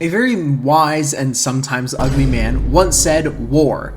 A very wise and sometimes ugly man once said, War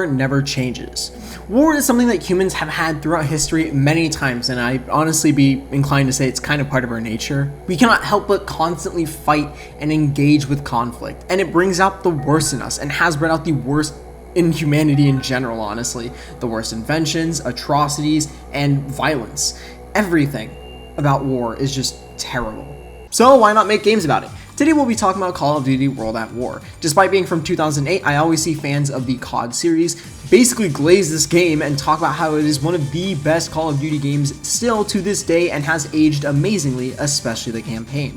never changes. War is something that humans have had throughout history many times, and I'd honestly be inclined to say it's kind of part of our nature. We cannot help but constantly fight and engage with conflict, and it brings out the worst in us and has brought out the worst in humanity in general, honestly. The worst inventions, atrocities, and violence. Everything about war is just terrible. So why not make games about it? Today we'll be talking about Call of Duty World at War. Despite being from 2008, I always see fans of the COD series basically glaze this game and talk about how it is one of the best Call of Duty games still to this day and has aged amazingly, especially the campaign.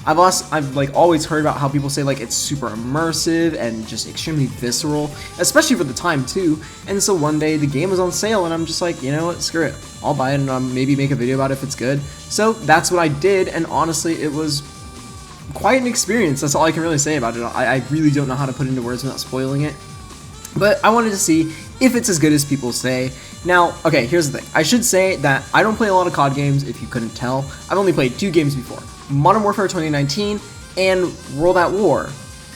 I've always heard about how people say like it's super immersive and just extremely visceral, especially for the time too. And so one day the game was on sale and I'm just like, you know what, screw it. I'll buy it and maybe make a video about it if it's good. So that's what I did, and honestly it was quite an experience. That's all I can really say about it. I really don't know how to put into words without spoiling it. But I wanted to see if it's as good as people say. Now, okay, here's the thing. I should say that I don't play a lot of COD games, if you couldn't tell. I've only played 2 games before. Modern Warfare 2019 and World at War.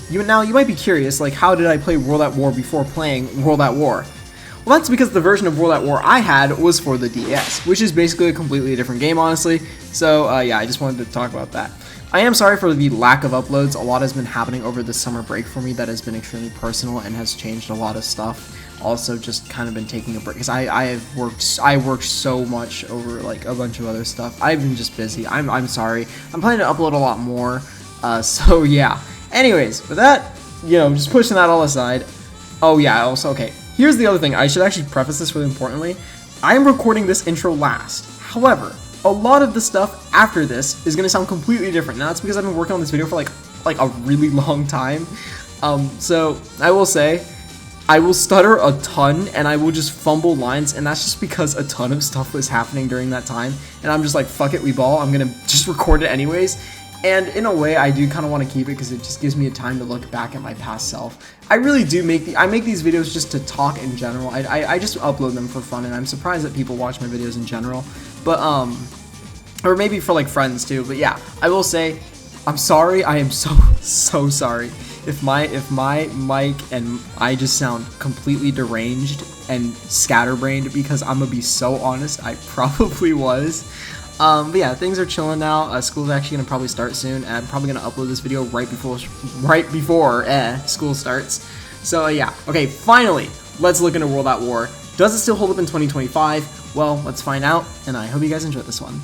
You might be curious, like, how did I play World at War before playing World at War? Well, that's because the version of World at War I had was for the DS, which is basically a completely different game, honestly. So, yeah, I just wanted to talk about that. I am sorry for the lack of uploads. A lot has been happening over the summer break for me that has been extremely personal and has changed a lot of stuff. Also, just kind of been taking a break because I worked so much over like a bunch of other stuff. I've been just busy. I'm sorry. I'm planning to upload a lot more. So yeah. Anyways, with that, just pushing that all aside. Oh yeah. Also, okay. Here's the other thing. I should actually preface this really importantly. I am recording this intro last. However, a lot of the stuff after this is going to sound completely different. Now, that's because I've been working on this video for like a really long time. So I will say, I will stutter a ton and I will just fumble lines, and that's just because a ton of stuff was happening during that time. And I'm just like, fuck it, we ball. I'm going to just record it anyways. And in a way, I do kind of want to keep it because it just gives me a time to look back at my past self. I really do I make these videos just to talk in general. I just upload them for fun, and I'm surprised that people watch my videos in general. But, or maybe for like friends too. But yeah, I will say, I'm sorry. I am so sorry if my mic and I just sound completely deranged and scatterbrained, because I'm gonna be so honest, I probably was. But yeah, things are chilling now. School's actually gonna probably start soon, and I'm probably gonna upload this video right before school starts. So yeah, okay, finally, let's look into World at War. Does it still hold up in 2025? Well, let's find out, and I hope you guys enjoyed this one.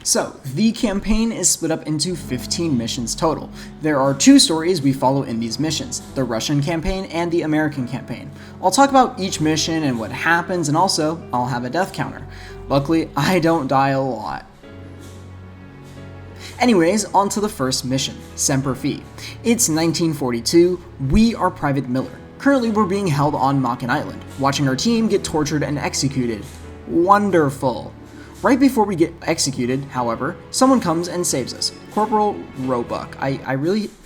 So, the campaign is split up into 15 missions total. There are 2 stories we follow in these missions, the Russian campaign and the American campaign. I'll talk about each mission and what happens, and also, I'll have a death counter. Luckily, I don't die a lot. Anyways, on to the first mission, Semper Fi. It's 1942, we are Private Miller. Currently, we're being held on Makin Island, watching our team get tortured and executed. Wonderful. Right before we get executed, however, someone comes and saves us. Corporal Roebuck.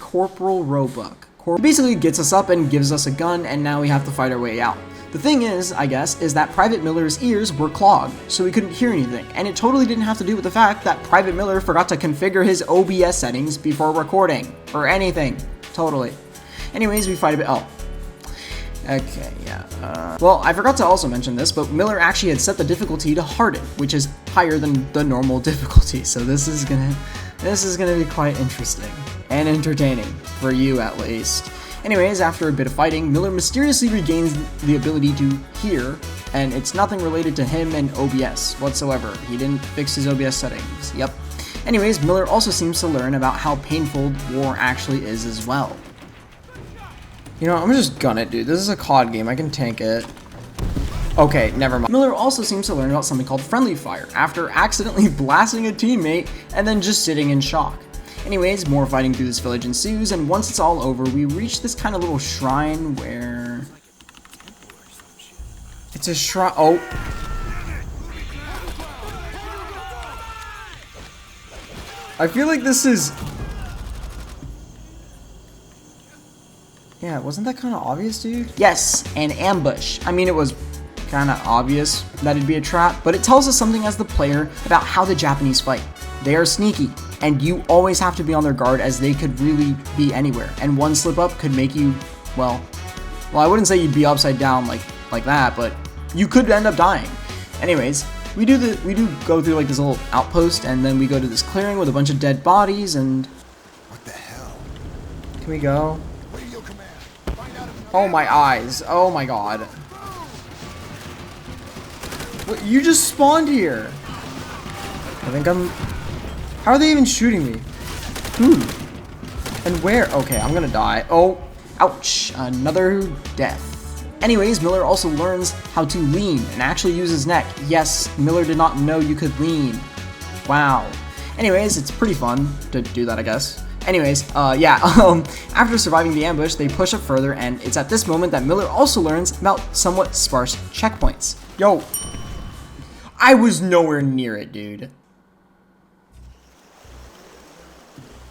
Corporal Roebuck. He basically gets us up and gives us a gun, and now we have to fight our way out. The thing is, I guess, is that Private Miller's ears were clogged, so we couldn't hear anything, and it totally didn't have to do with the fact that Private Miller forgot to configure his OBS settings before recording, or anything. Totally. Anyways, we fight a bit. Oh. Okay, yeah. Well, I forgot to also mention this, but Miller actually had set the difficulty to Harden, which is higher than the normal difficulty. So this is gonna be quite interesting and entertaining for you, at least. Anyways, after a bit of fighting, Miller mysteriously regains the ability to hear, and it's nothing related to him and OBS whatsoever. He didn't fix his OBS settings. Yep. Anyways, Miller also seems to learn about how painful war actually is as well. I'm just gonna, dude. This is a COD game. I can tank it. Okay, never mind. Miller also seems to learn about something called friendly fire after accidentally blasting a teammate and then just sitting in shock. Anyways, more fighting through this village ensues, and once it's all over, we reach this kind of little shrine where... It's a shrine... Oh. I feel like this is... Yeah, wasn't that kind of obvious, dude? Yes, an ambush. I mean, it was kind of obvious that it'd be a trap, but it tells us something as the player about how the Japanese fight. They are sneaky, and you always have to be on their guard as they could really be anywhere, and one slip up could make you, well, I wouldn't say you'd be upside down like that, but you could end up dying. Anyways, we do go through like this little outpost, and then we go to this clearing with a bunch of dead bodies, and What the hell? can we go? Radio command. Find out if Oh my eyes, oh my god. What, you just spawned here. I think how are they even shooting me? Who? And where? Okay, I'm gonna die. Oh, ouch, another death. Anyways, Miller also learns how to lean and actually use his neck. Yes, Miller did not know you could lean. Wow. Anyways, it's pretty fun to do that, I guess. Anyways, yeah, after surviving the ambush, they push up further, and it's at this moment that Miller also learns about somewhat sparse checkpoints. Yo, I was nowhere near it, dude.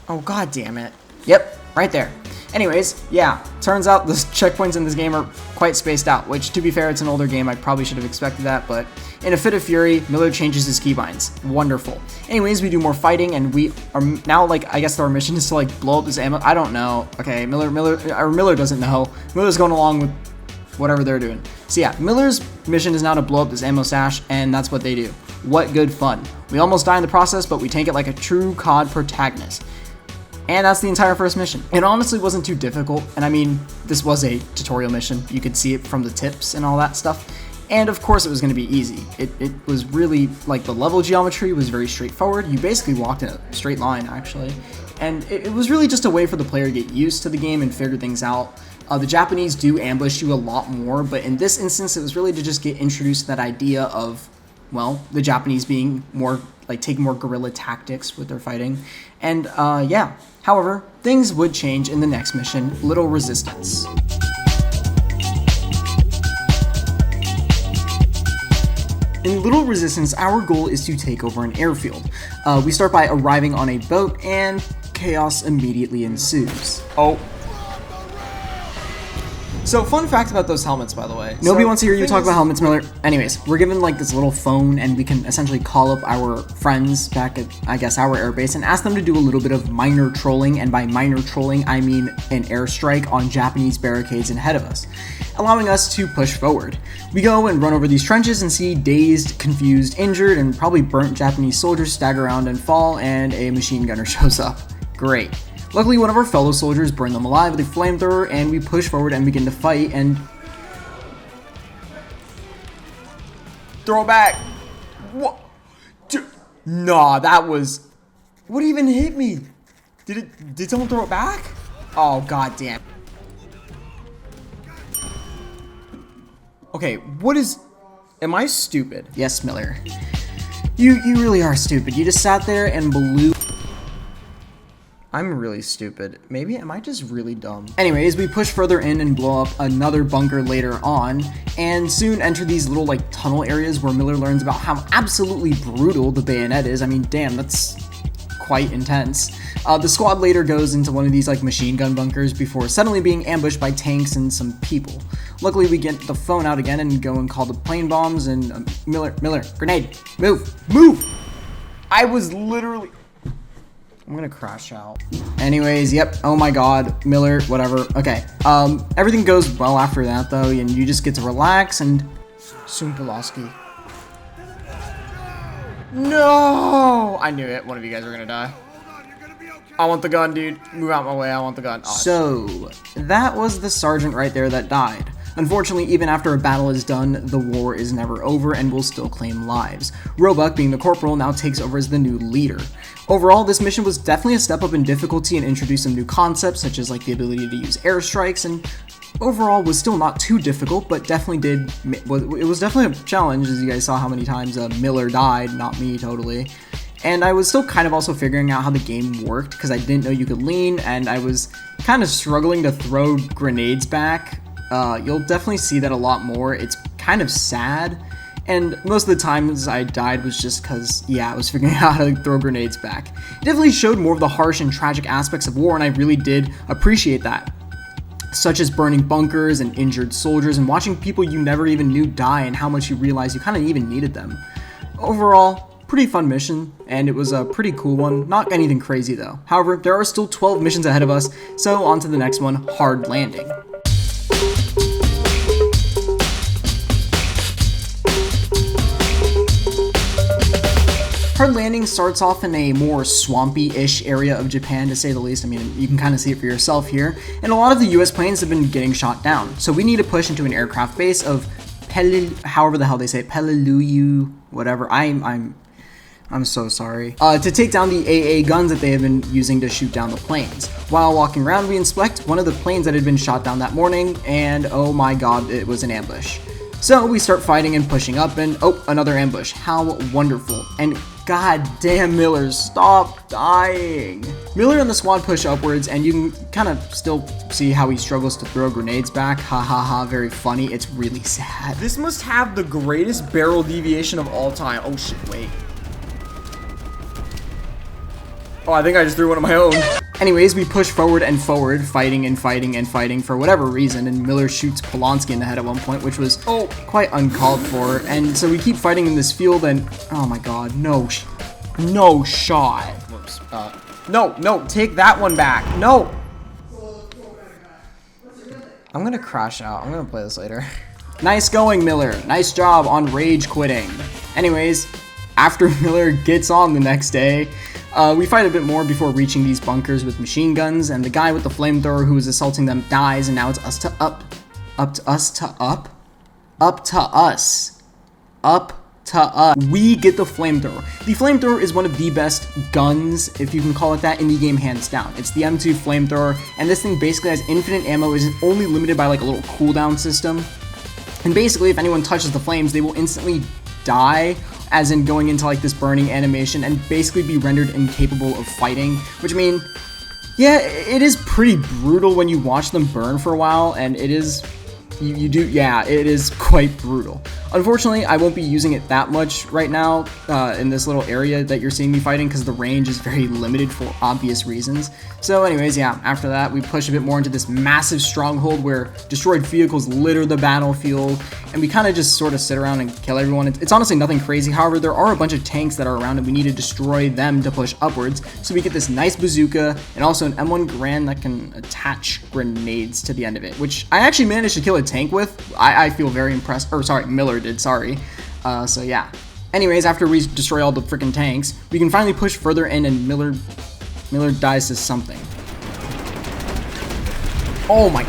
Oh, god damn it. Yep, right there. Anyways, yeah, turns out the checkpoints in this game are quite spaced out, which, to be fair, it's an older game. I probably should have expected that, but in a fit of fury, Miller changes his keybinds. Wonderful. Anyways, we do more fighting, and we are now, like, I guess our mission is to, like, blow up this ammo. I don't know. Okay, Miller doesn't know. Miller's going along with whatever they're doing. So yeah, Miller's mission is now to blow up this ammo stash, and that's what they do. What good fun. We almost die in the process, but we take it like a true COD protagonist. And that's the entire first mission. It honestly wasn't too difficult, and I mean, this was a tutorial mission. You could see it from the tips and all that stuff. And of course it was going to be easy. It was really, like, the level geometry was very straightforward. You basically walked in a straight line, actually. And it was really just a way for the player to get used to the game and figure things out. The Japanese do ambush you a lot more, but in this instance it was really to just get introduced to that idea of, well, the Japanese being more, like, taking more guerrilla tactics with their fighting. And yeah, however, things would change in the next mission, Little Resistance. In Little Resistance, our goal is to take over an airfield. We start by arriving on a boat, and chaos immediately ensues. Oh. So, fun fact about those helmets, by the way. Nobody wants to hear you talk about helmets, Miller. Anyways, we're given, like, this little phone, and we can essentially call up our friends back at, I guess, our airbase and ask them to do a little bit of minor trolling, and by minor trolling, I mean an airstrike on Japanese barricades ahead of us, allowing us to push forward. We go and run over these trenches and see dazed, confused, injured, and probably burnt Japanese soldiers stagger around and fall, and a machine gunner shows up. Great. Luckily, one of our fellow soldiers burned them alive with a flamethrower, and we push forward and begin to fight, and... Throw it back! What? Dude, nah, that was... What even hit me? Did someone throw it back? Oh, goddamn. Okay, what is... Am I stupid? Yes, Miller. You really are stupid. You just sat there and blew... I'm really stupid. Maybe am I just really dumb? Anyways, we push further in and blow up another bunker later on, and soon enter these little, like, tunnel areas where Miller learns about how absolutely brutal the bayonet is. I mean, damn, that's quite intense. The squad later goes into one of these, like, machine gun bunkers before suddenly being ambushed by tanks and some people. Luckily, we get the phone out again and go and call the plane bombs, and Miller, grenade, move! I was literally... I'm gonna crash out. Anyways, yep, oh my god, Miller, whatever. Okay, everything goes well after that, though, and you just get to relax, and... Soon Pulaski. No! I knew it, one of you guys were gonna die. I want the gun, dude. Move out my way, I want the gun. Oh, so, that was the sergeant right there that died. Unfortunately, even after a battle is done, the war is never over and will still claim lives. Roebuck, being the corporal, now takes over as the new leader. Overall, this mission was definitely a step up in difficulty and introduced some new concepts, such as, like, the ability to use airstrikes, and overall was still not too difficult, but definitely it was definitely a challenge, as you guys saw how many times Miller died, not me, totally. And I was still kind of also figuring out how the game worked, because I didn't know you could lean, and I was kind of struggling to throw grenades back. You'll definitely see that a lot more. It's kind of sad, and most of the times I died was just because, yeah, I was figuring out how to throw grenades back. It definitely showed more of the harsh and tragic aspects of war, and I really did appreciate that, such as burning bunkers and injured soldiers and watching people you never even knew die and how much you realize you kind of even needed them. Overall, pretty fun mission, and it was a pretty cool one. Not anything crazy though. However, there are still 12 missions ahead of us, so on to the next one, Hard Landing. Hard Landing starts off in a more swampy-ish area of Japan, to say the least. I mean, you can kind of see it for yourself here. And a lot of the US planes have been getting shot down. So we need to push into an aircraft base of however the hell they say it, Peleliu, whatever. I'm so sorry. To take down the AA guns that they have been using to shoot down the planes. While walking around, we inspect one of the planes that had been shot down that morning, and oh my god, it was an ambush. So we start fighting and pushing up, and oh, another ambush. How wonderful. And god damn, Miller, stop dying. Miller and the squad push upwards, and you can kind of still see how he struggles to throw grenades back. Ha ha ha, very funny. It's really sad. This must have the greatest barrel deviation of all time. Oh shit, wait. Oh, I think I just threw one of my own. Anyways, we push forward and forward, fighting and fighting and fighting for whatever reason, and Miller shoots Polonsky in the head at one point, which was quite uncalled for. And so we keep fighting in this field, and oh my god, no shot. Whoops. No, take that one back. No. I'm gonna crash out. I'm gonna play this later. Nice going, Miller. Nice job on rage quitting. Anyways, after Miller gets on the next day, we fight a bit more before reaching these bunkers with machine guns, and the guy with the flamethrower who was assaulting them dies, and now it's us to up to us. We get the flamethrower. The flamethrower is one of the best guns, if you can call it that, in the game, hands down. It's the M2 flamethrower, and this thing basically has infinite ammo, is only limited by like a little cooldown system. And basically, if anyone touches the flames, they will instantly die, as in going into like this burning animation, and basically be rendered incapable of fighting, which I mean, yeah, it is pretty brutal when you watch them burn for a while, and it is, it is quite brutal. Unfortunately, I won't be using it that much right now in this little area that you're seeing me fighting, because the range is very limited for obvious reasons. So anyways, yeah, after that, we push a bit more into this massive stronghold where destroyed vehicles litter the battlefield, and we kind of just sort of sit around and kill everyone. It's honestly nothing crazy. However, there are a bunch of tanks that are around, and we need to destroy them to push upwards. So we get this nice bazooka, and also an M1 Garand that can attach grenades to the end of it, which I actually managed to kill a tank with. I feel very impressed. Or sorry, Miller did, sorry. So yeah. Anyways, after we destroy all the freaking tanks, we can finally push further in, and Miller dies to something. Oh my.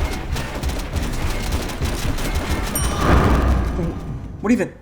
What even?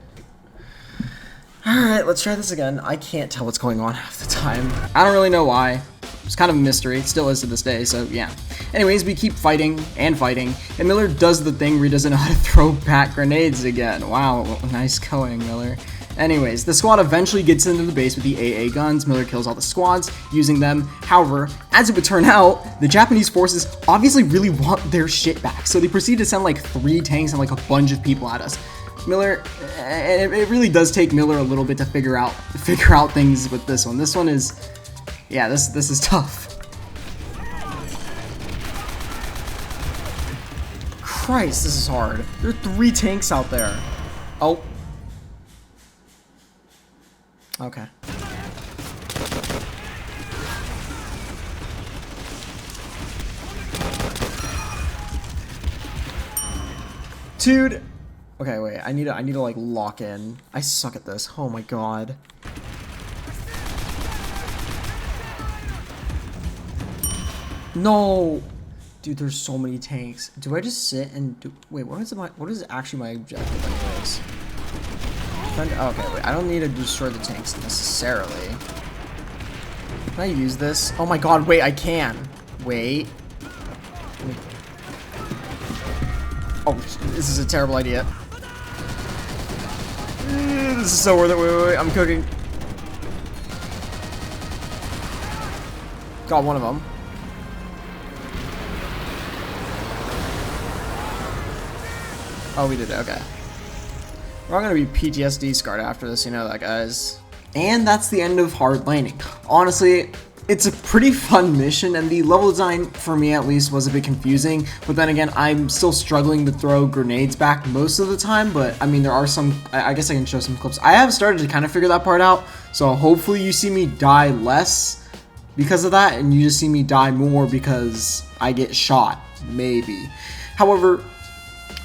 Alright, let's try this again. I can't tell what's going on half the time. I don't really know why. It's kind of a mystery. It still is to this day, so yeah. Anyways, we keep fighting and fighting, and Miller does the thing where he doesn't know how to throw back grenades again. Wow, nice going, Miller. Anyways, the squad eventually gets into the base with the AA guns. Miller kills all the squads using them. However, as it would turn out, the Japanese forces obviously really want their shit back, so they proceed to send like 3 tanks and like a bunch of people at us. Miller, it really does take Miller a little bit to figure out things with this one. This one is, yeah, this is tough. Christ, this is hard. There are 3 tanks out there. Oh. Okay. Dude. Okay, wait. I need to like lock in. I suck at this. Oh my god. No. Dude, there's so many tanks. Do I just sit and do? Wait, what is actually my objective anyways? Okay, wait. I don't need to destroy the tanks necessarily. Can I use this? Oh my god, wait, I can. Wait. Oh, this is a terrible idea. This is so worth it. Wait, I'm cooking. Got one of them. Oh, we did it. Okay. We're all gonna be PTSD scarred after this, you know that, guys. And that's the end of Hard Landing. Honestly, It's a pretty fun mission, and the level design, for me at least, was a bit confusing, but then again, I'm still struggling to throw grenades back most of the time, but I mean, there are some, I guess I can show some clips. I have started to kind of figure that part out, so hopefully you see me die less because of that, and you just see me die more because I get shot, maybe. However,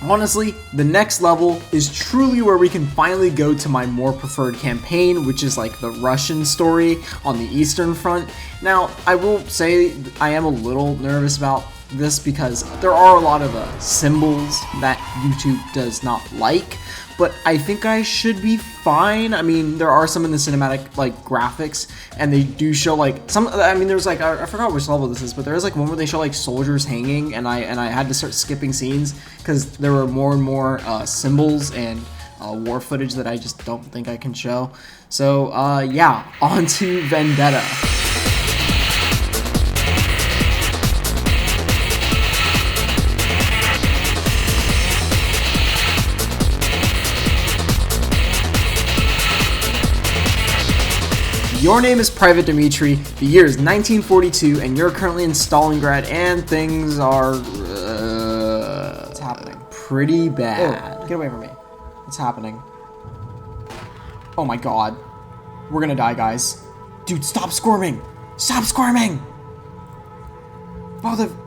honestly, the next level is truly where we can finally go to my more preferred campaign, which is like the Russian story on the Eastern Front. Now, I will say I am a little nervous about this because there are a lot of symbols that YouTube does not like, but I think I should be fine. I mean, there are some in the cinematic like graphics, and they do show like some. I mean, there's like I forgot which level this is, but there's like one where they show like soldiers hanging, and I had to start skipping scenes because there were more and more symbols and war footage that I just don't think I can show. So yeah, on to Vendetta. Your name is Private Dmitri, the year is 1942, and you're currently in Stalingrad, and things are what's happening? Pretty bad. Oh, get away from me. What's happening? Oh my god. We're gonna die, guys. Dude, stop squirming! Stop squirming!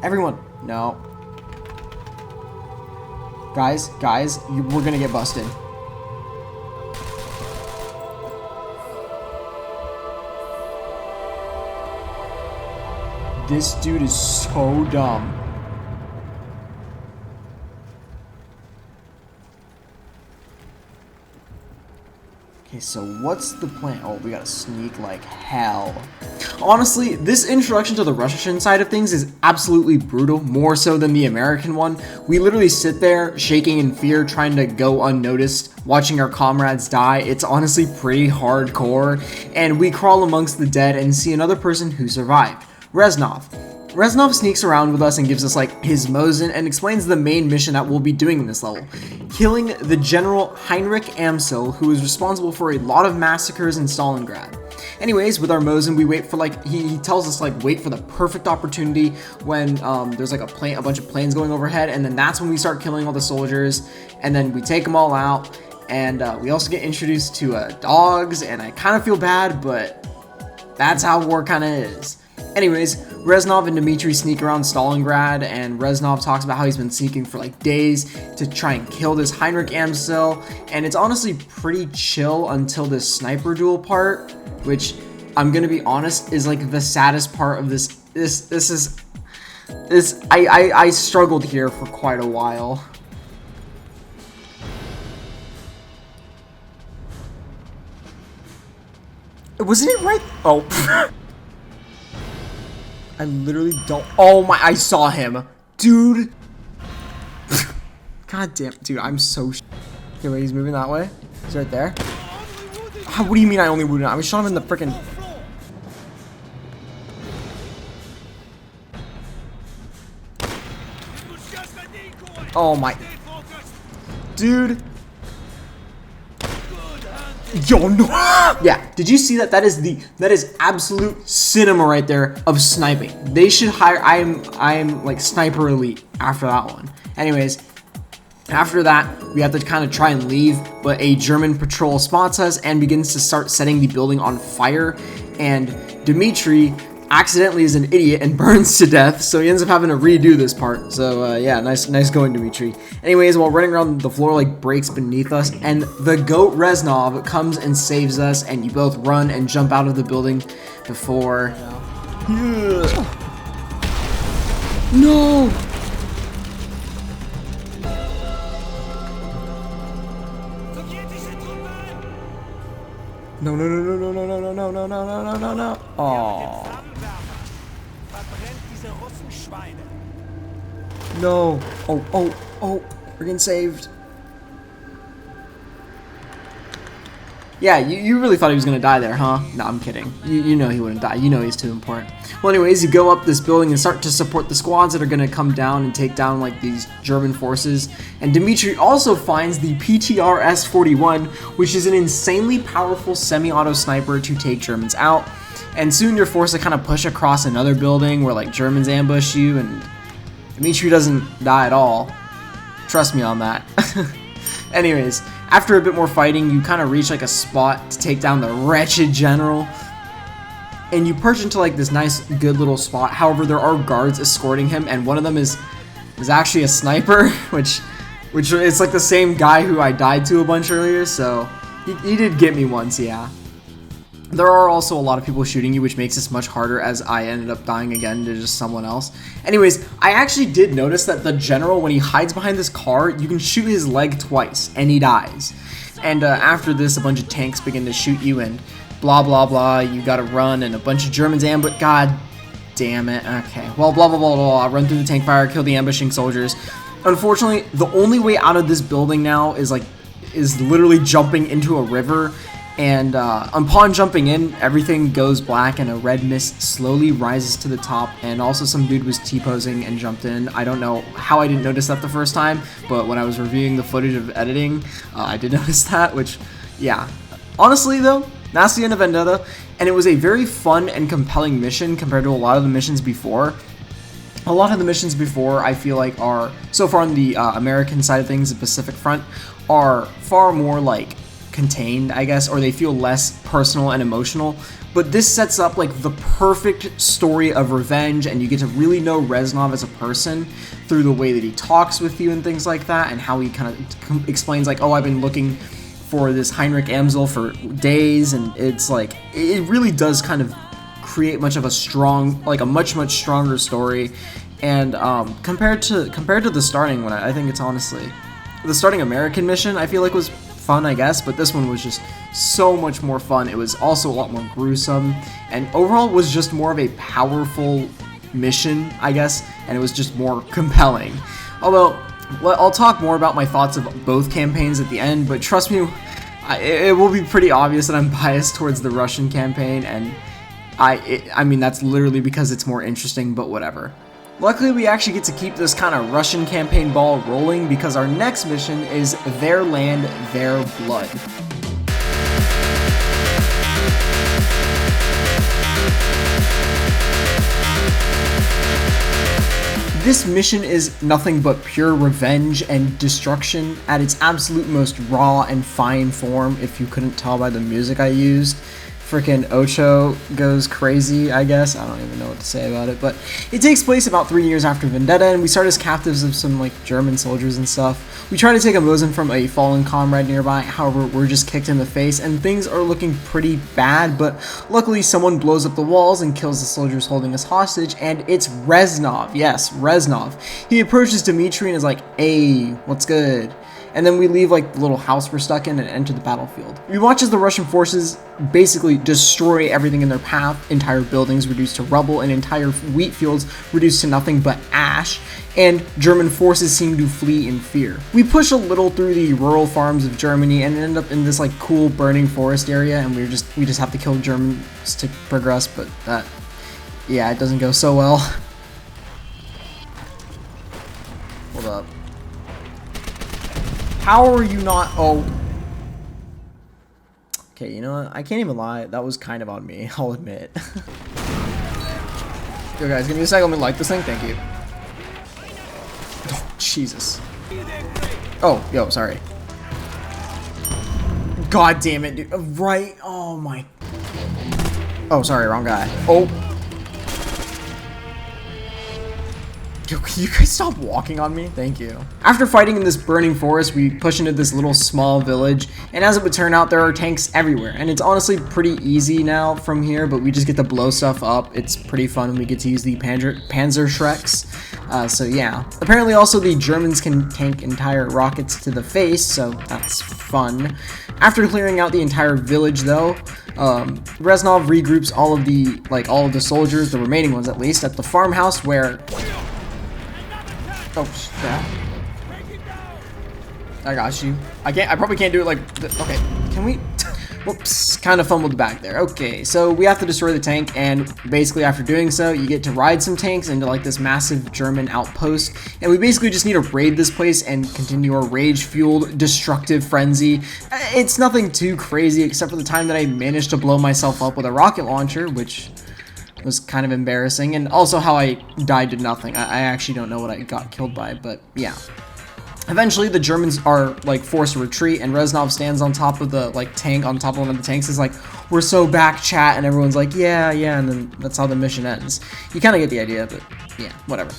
Everyone. No. Guys, we're gonna get busted. This dude is so dumb. Okay, so what's the plan? Oh, we gotta sneak like hell. Honestly, this introduction to the Russian side of things is absolutely brutal, more so than the American one. We literally sit there shaking in fear, trying to go unnoticed, watching our comrades die. It's honestly pretty hardcore, and we crawl amongst the dead and see another person who survived. Reznov. Reznov sneaks around with us and gives us like his Mosin and explains the main mission that we'll be doing in this level. Killing the General Heinrich Amsel, who is responsible for a lot of massacres in Stalingrad. Anyways, with our Mosin, we wait for like, he tells us like wait for the perfect opportunity when there's like a bunch of planes going overhead, and then that's when we start killing all the soldiers, and then we take them all out, and we also get introduced to dogs, and I kind of feel bad, but that's how war kind of is. Anyways, Reznov and Dmitri sneak around Stalingrad, and Reznov talks about how he's been sneaking for like days to try and kill this Heinrich Amsel, and it's honestly pretty chill until this sniper duel part, which I'm gonna be honest is like the saddest part of this. I struggled here for quite a while. Wasn't it right? Oh. I literally don't. Oh my, I saw him. Dude. God damn, dude, I'm so okay, wait, he's moving that way. He's right there. What do you mean I only wounded him? I shot him in the freaking. Oh my. Dude. Yo, no. Yeah, did you see that? That is absolute cinema right there of sniping. They should hire. I'm like sniper elite after that one. Anyways, after that, we have to kind of try and leave, but a German patrol spots us and begins to start setting the building on fire, and Dmitri accidentally is an idiot and burns to death, so he ends up having to redo this part. So yeah, nice going, Dmitri. Anyways, while running around, the floor like breaks beneath us, and the goat Reznov comes and saves us, and you both run and jump out of the building before. No. No, no, no, no, no, no, no, no, no, no, no, no, no, no. Oh. No. Oh, we're getting saved. Yeah, you really thought he was gonna die there, huh? No, I'm kidding. You know he wouldn't die. You know he's too important. Well, anyways, you go up this building and start to support the squads that are gonna come down and take down like these German forces. And Dmitri also finds the PTR S-41, which is an insanely powerful semi-auto sniper to take Germans out. And soon you're forced to kind of push across another building where like Germans ambush you, and Dimitri doesn't die at all. Trust me on that. Anyways, after a bit more fighting, you kind of reach like a spot to take down the wretched general. And you perch into like this nice, good little spot. However, there are guards escorting him, and one of them is actually a sniper, which it's like the same guy who I died to a bunch earlier, so he did get me once, yeah. There are also a lot of people shooting you, which makes this much harder, as I ended up dying again to just someone else. Anyways, I actually did notice that the general, when he hides behind this car, you can shoot his leg twice, and he dies. And after this, a bunch of tanks begin to shoot you, and blah blah blah, you gotta run, and a bunch of Germans ambush. God damn it. Okay, well, blah blah blah blah, run through the tank fire, kill the ambushing soldiers. Unfortunately, the only way out of this building now is literally jumping into a river, and upon jumping in, everything goes black and a red mist slowly rises to the top, and also some dude was T-posing and jumped in. I don't know how I didn't notice that the first time, but when I was reviewing the footage of editing, I did notice that, which, yeah. Honestly though, that's the end of Vendetta, and it was a very fun and compelling mission compared to a lot of the missions before. A lot of the missions before, I feel like, are, so far on the American side of things, the Pacific Front, are far more like contained, I guess, or they feel less personal and emotional. But this sets up like the perfect story of revenge, and you get to really know Reznov as a person through the way that he talks with you and things like that, and how he kind of explains like, oh, I've been looking for this Heinrich Amsel for days, and it's like, it really does kind of create much of a strong, like a much stronger story. And compared to the starting one, I think it's honestly, the starting American mission I feel like was fun, I guess, but this one was just so much more fun. It was also a lot more gruesome, and overall was just more of a powerful mission, I guess, and it was just more compelling. Although, I'll talk more about my thoughts of both campaigns at the end, but trust me, it will be pretty obvious that I'm biased towards the Russian campaign, and I mean, that's literally because it's more interesting, but whatever. Luckily, we actually get to keep this kind of Russian campaign ball rolling, because our next mission is Their Land, Their Blood. This mission is nothing but pure revenge and destruction at its absolute most raw and fine form, if you couldn't tell by the music I used. Freaking Ocho goes crazy, I guess. I don't even know what to say about it, but it takes place about 3 years after Vendetta, and we start as captives of some like German soldiers and stuff. We try to take a Mosin from a fallen comrade nearby, however, we're just kicked in the face, and things are looking pretty bad, but luckily someone blows up the walls and kills the soldiers holding us hostage, and it's Reznov. Yes, Reznov. He approaches Dimitri and is like, hey, what's good? And then we leave like the little house we're stuck in and enter the battlefield. We watch as the Russian forces basically destroy everything in their path, entire buildings reduced to rubble, and entire wheat fields reduced to nothing but ash, and German forces seem to flee in fear. We push a little through the rural farms of Germany and end up in this like cool burning forest area, and we just have to kill Germans to progress, but that, yeah, it doesn't go so well. Hold up. How are you not? Oh. Okay, you know what? I can't even lie. That was kind of on me, I'll admit. Yo, guys, give me a second. Let me light this thing. Thank you. Oh, Jesus. Oh, yo, sorry. God damn it, dude. Right. Oh, my. Oh, sorry. Wrong guy. Oh. Yo, can you guys stop walking on me? Thank you. After fighting in this burning forest, we push into this little small village, and as it would turn out, there are tanks everywhere, and it's honestly pretty easy now from here, but we just get to blow stuff up. It's pretty fun, and we get to use the Panzer Shreks, so yeah. Apparently also the Germans can tank entire rockets to the face, so that's fun. After clearing out the entire village though, Reznov regroups all of the soldiers, the remaining ones at least, at the farmhouse where... Oh, yeah. I got you. I probably can't do it like... Okay, can we... Whoops, kind of fumbled back there. Okay, so we have to destroy the tank, and basically after doing so, you get to ride some tanks into like this massive German outpost, and we basically just need to raid this place and continue our rage-fueled destructive frenzy. It's nothing too crazy except for the time that I managed to blow myself up with a rocket launcher, which was kind of embarrassing, and also how I died to nothing. I actually don't know what I got killed by, but yeah. Eventually, the Germans are like forced to retreat, and Reznov stands on top of the like tank, on top of one of the tanks, is like, "We're so back, chat," and everyone's like, "Yeah, yeah," and then that's how the mission ends. You kind of get the idea, but yeah, whatever.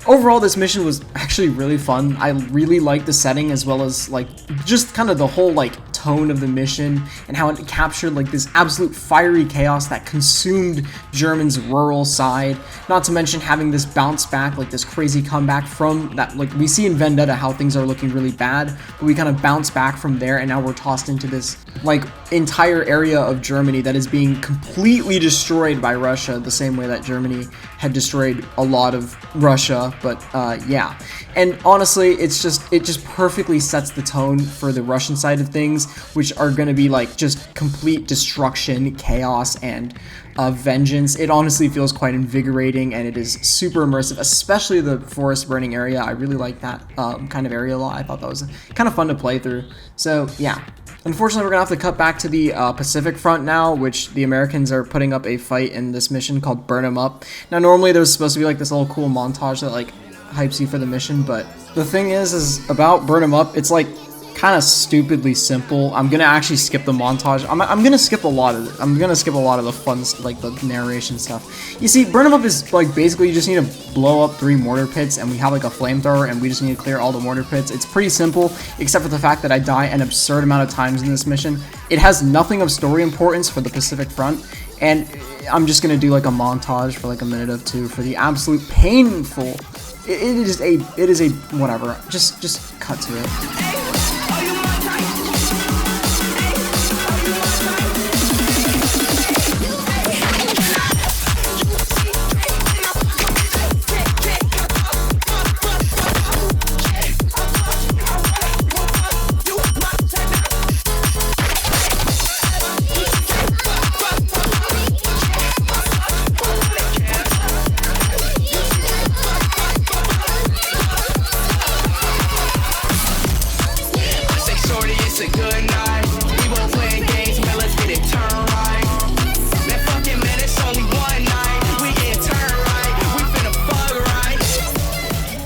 Overall, this mission was actually really fun. I really liked the setting, as well as like just kind of the whole like tone of the mission and how it captured like this absolute fiery chaos that consumed Germany's rural side. Not to mention having this bounce back, like this crazy comeback from that, like we see in Vendetta how things are looking really bad, but we kind of bounce back from there, and now we're tossed into this like entire area of Germany that is being completely destroyed by Russia, the same way that Germany had destroyed a lot of Russia. But yeah, and honestly, it just perfectly sets the tone for the Russian side of things, which are going to be like just complete destruction, chaos, and vengeance. It honestly feels quite invigorating, and it is super immersive, especially the forest burning area. I really like that kind of area a lot. I thought that was kind of fun to play through. So yeah. Unfortunately, we're gonna have to cut back to the Pacific Front now, which the Americans are putting up a fight in this mission called Burn 'Em Up. Now, normally there's supposed to be like this little cool montage that like hypes you for the mission, but the thing is about Burn 'Em Up, it's like kind of stupidly simple. I'm gonna actually skip the montage. I'm gonna skip a lot of it. I'm gonna skip a lot of the fun, like the narration stuff. You see, Burn 'Em Up is like basically you just need to blow up 3 mortar pits, and we have like a flamethrower, and we just need to clear all the mortar pits. It's pretty simple, except for the fact that I die an absurd amount of times in this mission. It has nothing of story importance for the Pacific Front, and I'm just gonna do like a montage for like a minute or two for the absolute painful. It is a whatever. Just cut to it.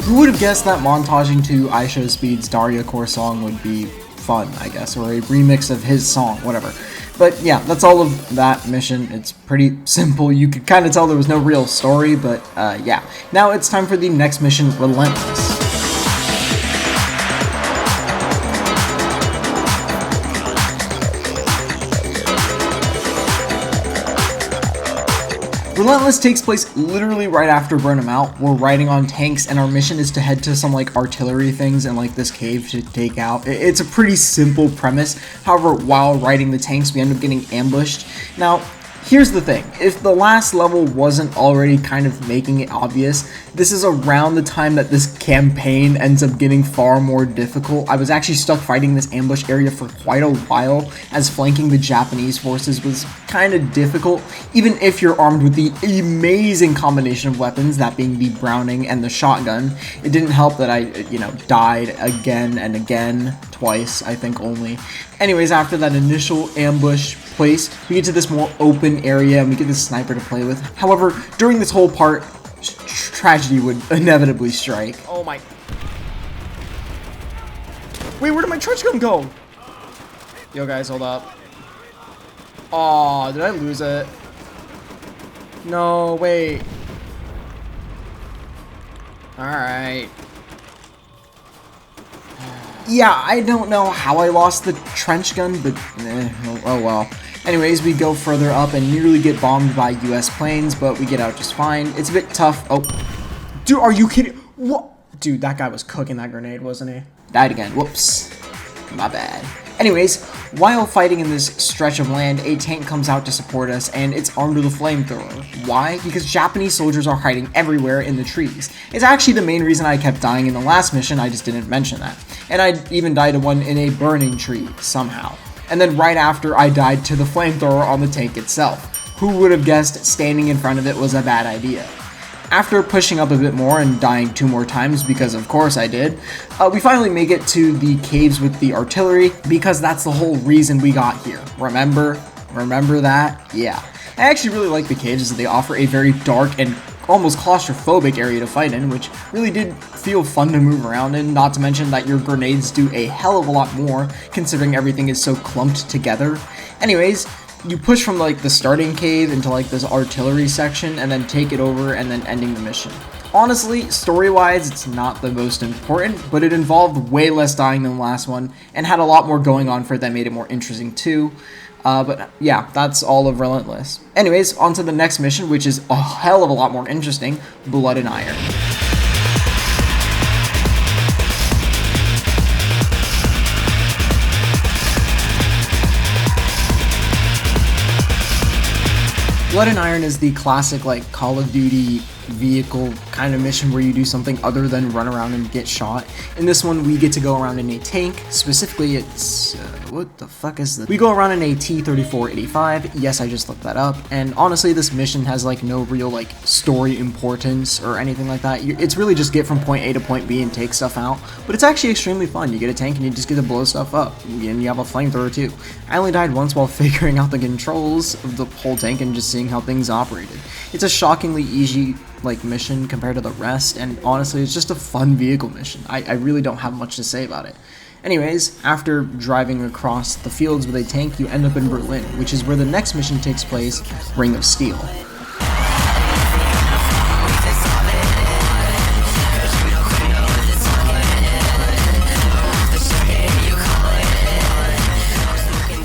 Who would have guessed that montaging to IShowSpeed's Daria Core song would be fun, I guess, or a remix of his song, whatever. But yeah, that's all of that mission. It's pretty simple. You could kind of tell there was no real story, but yeah. Now it's time for the next mission, Relentless. Relentless takes place literally right after Burn 'Em Out. We're riding on tanks, and our mission is to head to some like artillery things and like this cave to take out. It's a pretty simple premise. However, while riding the tanks, we end up getting ambushed. Now, here's the thing. If the last level wasn't already kind of making it obvious, this is around the time that this campaign ends up getting far more difficult. I was actually stuck fighting this ambush area for quite a while, as flanking the Japanese forces was kind of difficult, even if you're armed with the amazing combination of weapons, that being the Browning and the shotgun. It didn't help that I, died again and again, twice, I think only. Anyways, after that initial ambush place, we get to this more open area, and we get this sniper to play with. However, during this whole part, tragedy would inevitably strike. Oh my... Wait, where did my trench gun go? Yo guys, hold up. Aw, did I lose it? No, wait. Alright. Yeah, I don't know how I lost the trench gun, but oh well. Anyways, we go further up and nearly get bombed by US planes, but we get out just fine. It's a bit tough. Oh, dude, are you kidding? What? Dude, that guy was cooking that grenade, wasn't he? Died again. Whoops. My bad. Anyways, while fighting in this stretch of land, a tank comes out to support us, and it's armed with a flamethrower. Why? Because Japanese soldiers are hiding everywhere in the trees. It's actually the main reason I kept dying in the last mission, I just didn't mention that. And I even died to one in a burning tree, somehow. and then right after I died to the flamethrower on the tank itself. Who would have guessed standing in front of it was a bad idea? After pushing up a bit more and dying 2 more times, because of course I did, we finally make it to the caves with the artillery, because that's the whole reason we got here. Remember? Remember that? Yeah. I actually really like the caves as they offer a very dark and almost claustrophobic area to fight in, which really did feel fun to move around in, not to mention that your grenades do a hell of a lot more, considering everything is so clumped together. Anyways, you push from like the starting cave into like this artillery section and then take it over and then ending the mission. Honestly, story-wise, it's not the most important, but it involved way less dying than the last one and had a lot more going on for it that made it more interesting too. But yeah, that's all of Relentless. Anyways, on to the next mission, which is a hell of a lot more interesting, Blood and Iron. Blood and Iron is the classic like Call of Duty vehicle kind of mission where you do something other than run around and get shot. In this one, we get to go around in a tank. Specifically, it's what the fuck is this? We go around in a T-34-85. Yes, I just looked that up. And honestly, this mission has like no real like story importance or anything like that. It's really just get from point A to point B and take stuff out. But it's actually extremely fun. You get a tank and you just get to blow stuff up. And you have a flamethrower too. I only died once while figuring out the controls of the whole tank and just seeing how things operated. It's a shockingly easy like mission compared to the rest, and honestly it's just a fun vehicle mission. I really don't have much to say about it. Anyways, after driving across the fields with a tank, you end up in Berlin, which is where the next mission takes place, Ring of Steel.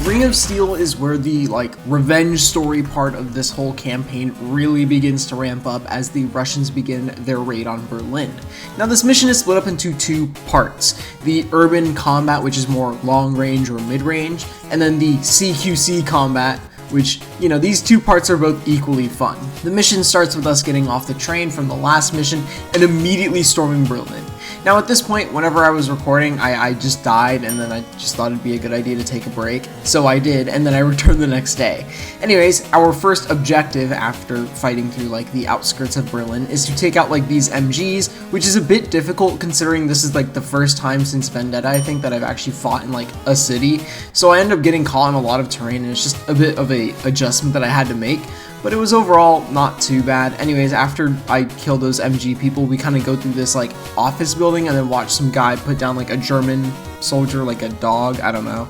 Ring of Steel is where the like revenge story part of this whole campaign really begins to ramp up as the Russians begin their raid on Berlin. Now this mission is split up into 2 parts, the urban combat, which is more long range or mid range, and then the CQC combat, which, you know, these 2 parts are both equally fun. The mission starts with us getting off the train from the last mission and immediately storming Berlin. Now at this point, whenever I was recording, I just died, and then I just thought it'd be a good idea to take a break. So I did, and then I returned the next day. Anyways, our first objective after fighting through like the outskirts of Berlin is to take out like these MGs, which is a bit difficult considering this is like the first time since Vendetta, I think, that I've actually fought in like a city. So I end up getting caught in a lot of terrain, and it's just a bit of a adjustment that I had to make. But it was overall not too bad. Anyways, after I kill those MG people, we kind of go through this like office building and then watch some guy put down like a German soldier, like a dog, I don't know.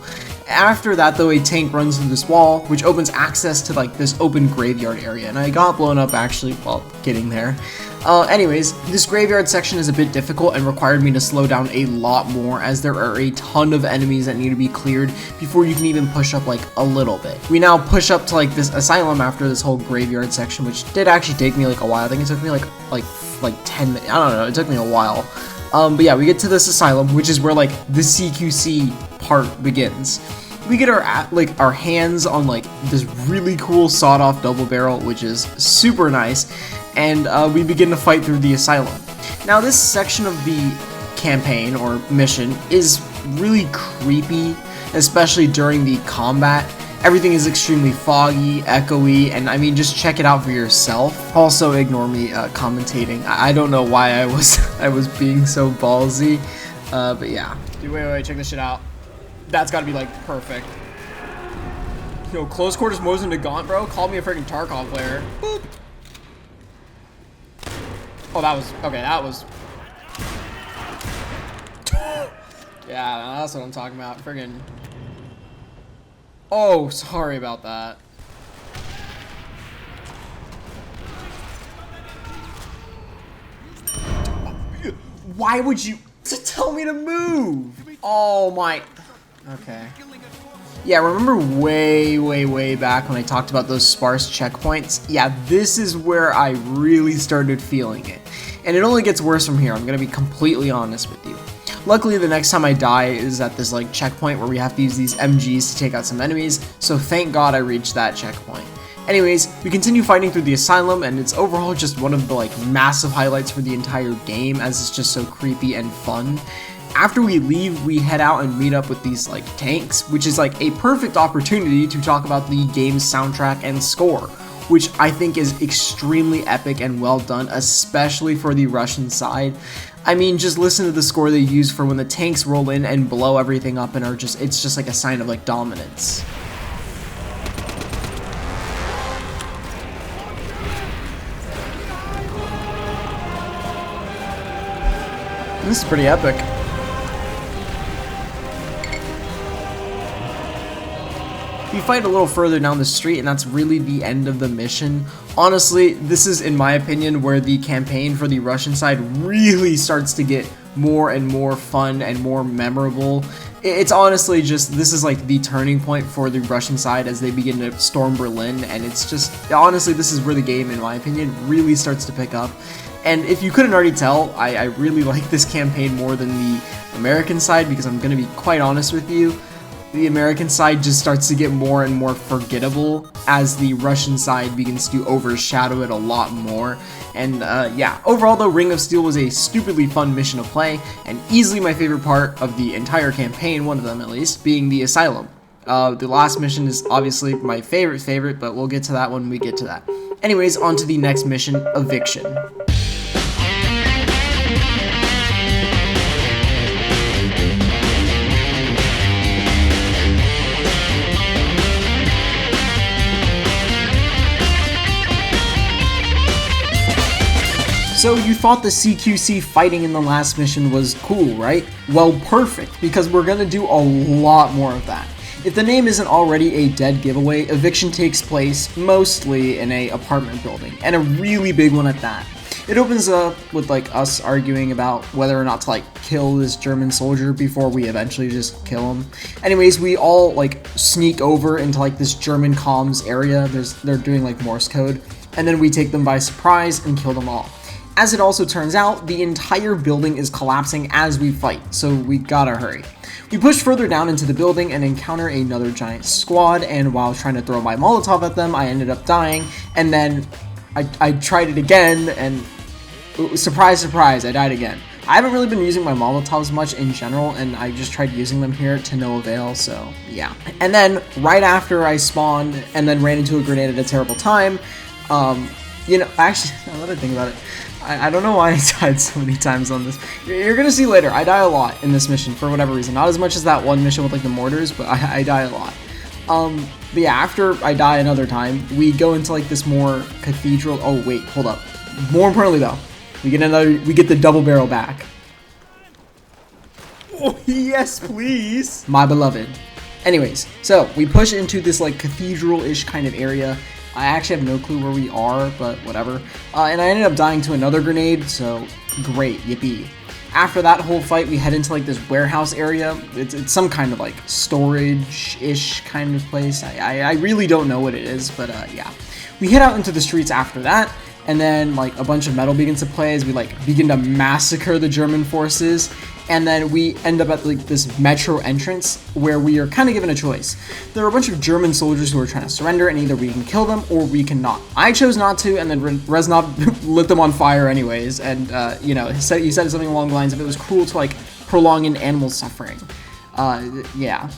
After that though, a tank runs through this wall, which opens access to like this open graveyard area, and I got blown up actually while getting there. Anyways, this graveyard section is a bit difficult and required me to slow down a lot more as there are a ton of enemies that need to be cleared before you can even push up like a little bit. We now push up to like this asylum after this whole graveyard section, which did actually take me like a while. I think it took me like 10 minutes, I don't know, it took me a while. But yeah, we get to this asylum, which is where like the CQC part begins. We get our hands on like this really cool sawed-off double barrel, which is super nice, and we begin to fight through the asylum. Now this section of the campaign or mission is really creepy, especially during the combat. Everything is extremely foggy, echoey, and I mean, just check it out for yourself. Also, ignore me commentating. I don't know why I was being so ballsy, but yeah. Dude, wait, check this shit out. That's gotta be like perfect. Yo, close quarters Mosin to Gaunt, bro. Call me a freaking Tarkov player. Boop. Oh, that was okay. That was. Yeah, that's what I'm talking about. Friggin'. Oh, sorry about that. Why would you tell me to move? Oh my. Okay. Yeah, remember way back when I talked about those sparse checkpoints? Yeah, this is where I really started feeling it. And it only gets worse from here, I'm gonna be completely honest with you. Luckily, the next time I die is at this like checkpoint where we have to use these MGs to take out some enemies, so thank God I reached that checkpoint. Anyways, we continue fighting through the asylum, and it's overall just one of the like massive highlights for the entire game, as it's just so creepy and fun. After we leave, we head out and meet up with these like tanks, which is like a perfect opportunity to talk about the game's soundtrack and score, which I think is extremely epic and well done, especially for the Russian side. I mean, just listen to the score they use for when the tanks roll in and blow everything up and it's just like a sign of like dominance. This is pretty epic. We fight a little further down the street, and that's really the end of the mission. Honestly, this is, in my opinion, where the campaign for the Russian side really starts to get more and more fun and more memorable. It's honestly just, this is like the turning point for the Russian side as they begin to storm Berlin, and it's just, honestly, this is where the game, in my opinion, really starts to pick up. And if you couldn't already tell, I really like this campaign more than the American side, because I'm going to be quite honest with you, the American side just starts to get more and more forgettable as the Russian side begins to overshadow it a lot more. And yeah, overall though, Ring of Steel was a stupidly fun mission to play, and easily my favorite part of the entire campaign, one of them at least, being the Asylum. The last mission is obviously my favorite, but we'll get to that when we get to that. Anyways, on to the next mission, Eviction. So you thought the CQC fighting in the last mission was cool, right? Well, perfect, because we're gonna do a lot more of that. If the name isn't already a dead giveaway, Eviction takes place mostly in a apartment building, and a really big one at that. It opens up with like us arguing about whether or not to like kill this German soldier before we eventually just kill him. Anyways, we all like sneak over into like this German comms area. They're doing like Morse code, and then we take them by surprise and kill them all. As it also turns out, the entire building is collapsing as we fight, so we gotta hurry. We push further down into the building and encounter another giant squad, and while trying to throw my Molotov at them, I ended up dying, and then I tried it again, and surprise, surprise, I died again. I haven't really been using my Molotovs much in general, and I just tried using them here to no avail, so yeah. And then, right after I spawned and then ran into a grenade at a terrible time, you know, actually, another thing about it, I don't know why I died so many times on this. You're gonna see later, I die a lot in this mission for whatever reason. Not as much as that one mission with like the mortars, but I die a lot. But yeah, after I die another time, we go into like this more cathedral. Oh wait, hold up. More importantly though, we get the double barrel back. Oh yes, please, my beloved. Anyways, so we push into this like cathedral-ish kind of area. I actually have no clue where we are, but whatever. And I ended up dying to another grenade, so great, yippee. After that whole fight, we head into like this warehouse area. It's some kind of like storage-ish kind of place. I really don't know what it is, but yeah. We head out into the streets after that, and then like a bunch of metal begins to play as we like begin to massacre the German forces. And then we end up at like this metro entrance where we are kind of given a choice. There are a bunch of German soldiers who are trying to surrender, and either we can kill them or we cannot. I chose not to, and then Reznov lit them on fire anyways. And you know, he said something along the lines of it was cruel to like prolong an animal's suffering. Yeah.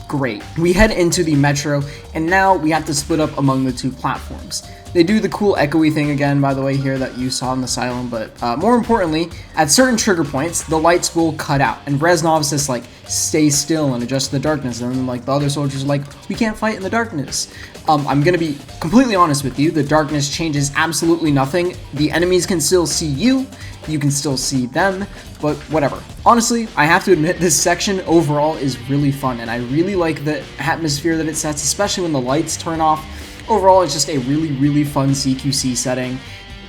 Great. We head into the metro, and now we have to split up among the two platforms. They do the cool echoey thing again, by the way, here that you saw in the Asylum, but more importantly, at certain trigger points, the lights will cut out, and Reznov says, like, stay still and adjust the darkness, and then, like, the other soldiers are like, we can't fight in the darkness. I'm gonna be completely honest with you, the darkness changes absolutely nothing. The enemies can still see you, you can still see them, but whatever. Honestly, I have to admit, this section overall is really fun, and I really like the atmosphere that it sets, especially when the lights turn off. Overall, it's just a really fun CQC setting.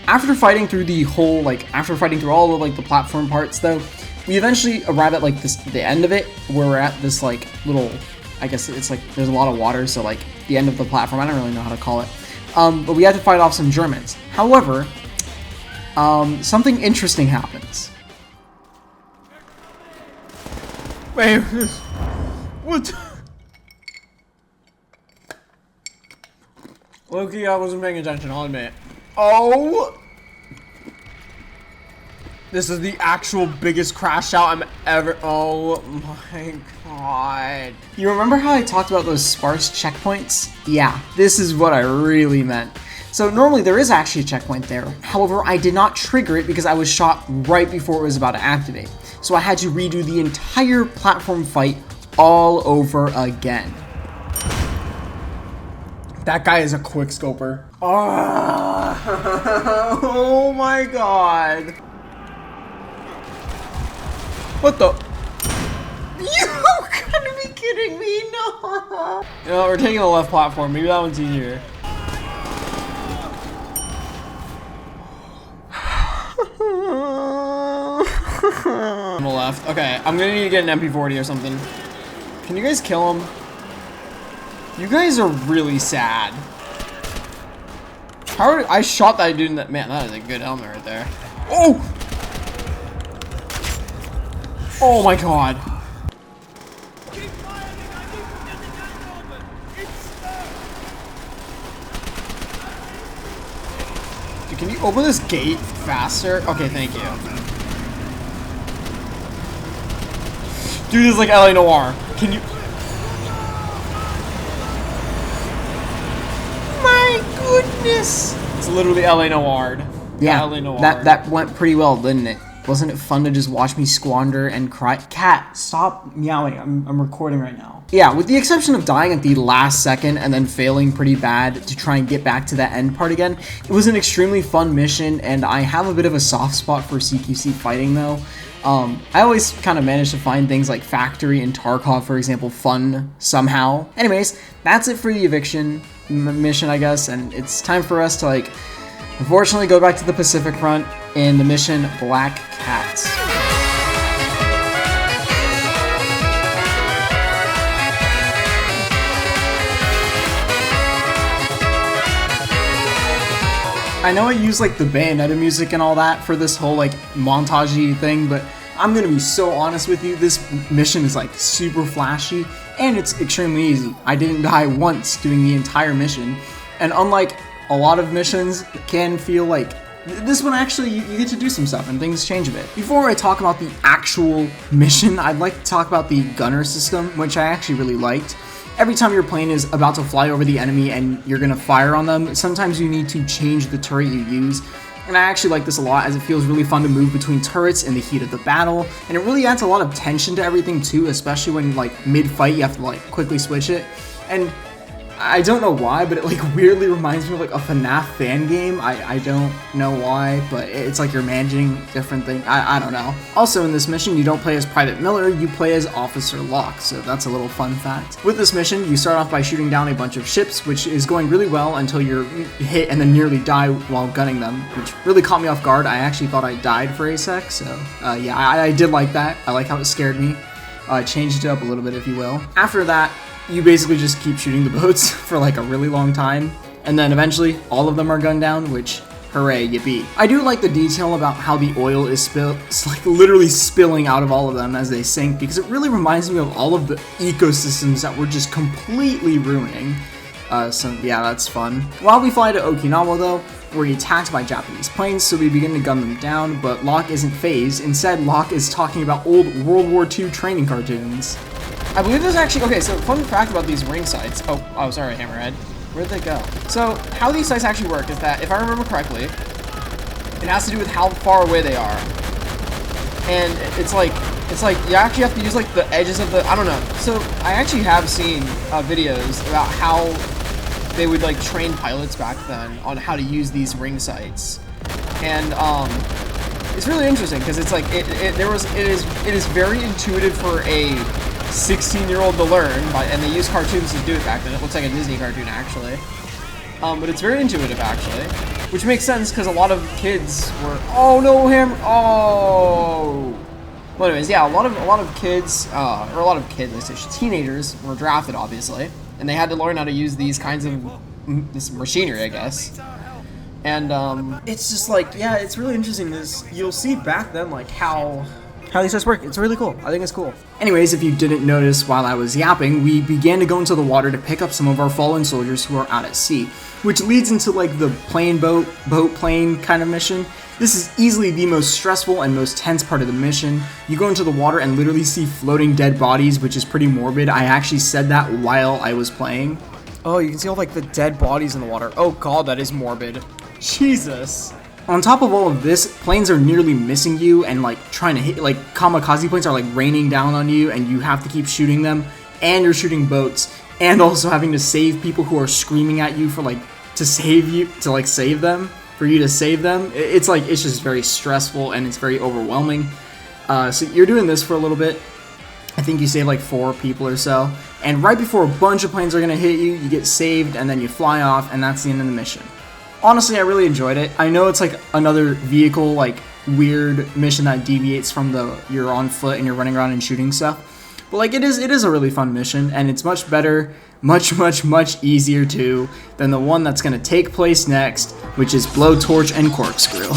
After fighting through the whole, like, after fighting through all of, like, the platform parts, though, we eventually arrive at, like, the end of it, where we're at this, like, little, I guess it's, like, there's a lot of water, so, like, the end of the platform, I don't really know how to call it. But we had to fight off some Germans. However, something interesting happens. Wait, what? Loki, I wasn't paying attention, I'll admit. Oh! This is the actual biggest crash out I'm ever. Oh my god. You remember how I talked about those sparse checkpoints? Yeah, this is what I really meant. So normally there is actually a checkpoint there. However, I did not trigger it because I was shot right before it was about to activate. So I had to redo the entire platform fight all over again. That guy is a quick scoper. Oh my god. What the? You gotta be kidding me, no! You know, we're taking the left platform, maybe that one's easier. On the left. Okay, I'm gonna need to get an MP40 or something. Can you guys kill him? You guys are really sad. How are, I shot that dude in that. Man, that is a good helmet right there. Oh! Oh my god. Dude, can you open this gate faster? Okay, thank you. Dude, this is like LA Noire. Can you? My goodness. It's literally LA Noire. Yeah, LA Noire. That went pretty well, didn't it? Wasn't it fun to just watch me squander and cry? Cat, stop meowing. I'm recording right now. Yeah, with the exception of dying at the last second and then failing pretty bad to try and get back to that end part again, it was an extremely fun mission, and I have a bit of a soft spot for CQC fighting though. I always kind of manage to find things like Factory and Tarkov, for example, fun somehow. Anyways, that's it for the eviction mission, I guess, and it's time for us to, like, unfortunately go back to the Pacific Front in the mission Black Cats. I know I use like the Bayonetta music and all that for this whole like montage-y thing, but I'm gonna be so honest with you, this mission is like super flashy and it's extremely easy. I didn't die once doing the entire mission, and unlike a lot of missions can feel like, this one actually you get to do some stuff and things change a bit. Before I talk about the actual mission, I'd like to talk about the gunner system, which I actually really liked. Every time your plane is about to fly over the enemy and you're gonna fire on them, sometimes you need to change the turret you use. And I actually like this a lot, as it feels really fun to move between turrets in the heat of the battle, and it really adds a lot of tension to everything too, especially when like mid-fight you have to like quickly switch it. And I don't know why, but it like weirdly reminds me of like a FNAF fan game. I don't know why, but it's like you're managing different things. I don't know. Also in this mission, you don't play as Private Miller, you play as Officer Locke, so that's a little fun fact. With this mission, you start off by shooting down a bunch of ships, which is going really well until you're hit and then nearly die while gunning them, which really caught me off guard. I actually thought I died for a sec, so yeah, I did like that. I like how it scared me. Changed it up a little bit, if you will. After that, you basically just keep shooting the boats for like a really long time, and then eventually all of them are gunned down, which, hooray, yippee. I do like the detail about how the oil is it's like literally spilling out of all of them as they sink, because it really reminds me of all of the ecosystems that we're just completely ruining. So yeah, that's fun. While we fly to Okinawa though, we're attacked by Japanese planes, so we begin to gun them down, but Locke isn't phased. Instead, Locke is talking about old World War II training cartoons. I believe there's actually, okay, so fun fact about these ring sights. Oh, sorry, Hammerhead. Where'd they go? So, how these sights actually work is that, if I remember correctly, it has to do with how far away they are. And it's like, you actually have to use, like, the edges of the, I don't know. So, I actually have seen videos about how they would, like, train pilots back then on how to use these ring sights. And, it's really interesting, because it's like, it is very intuitive for a 16-year-old to learn, and they use cartoons to do it back then. It looks like a Disney cartoon, actually. But it's very intuitive, actually. Which makes sense, because a lot of kids were... Oh, no, oh! Well, anyways, yeah, a lot of kids, teenagers were drafted, obviously. And they had to learn how to use these kinds of... this machinery, I guess. And, it's just like, yeah, it's really interesting. You'll see back then, like, how these sites work. It's really cool. I think it's cool. Anyways, if you didn't notice while I was yapping, we began to go into the water to pick up some of our fallen soldiers who are out at sea, which leads into like the plane boat plane kind of mission. This is easily the most stressful and most tense part of the mission. You go into the water and literally see floating dead bodies, which is pretty morbid. I actually said that while I was playing. Oh, you can see all like the dead bodies in the water. Oh god, that is morbid. Jesus. On top of all of this, planes are nearly missing you and like trying to hit, like kamikaze planes are like raining down on you and you have to keep shooting them, and you're shooting boats and also having to save people who are screaming at you for like to save them. For you to save them, it's just very stressful and it's very overwhelming. So you're doing this for a little bit. I think you save like 4 people or so, and right before a bunch of planes are gonna hit you, you get saved and then you fly off, and that's the end of the mission. Honestly, I really enjoyed it. I know it's like another vehicle, like weird mission that deviates from you're on foot and you're running around and shooting stuff, but like it is a really fun mission, and it's much better, much easier too than the one that's gonna take place next, which is Blowtorch and Corkscrew.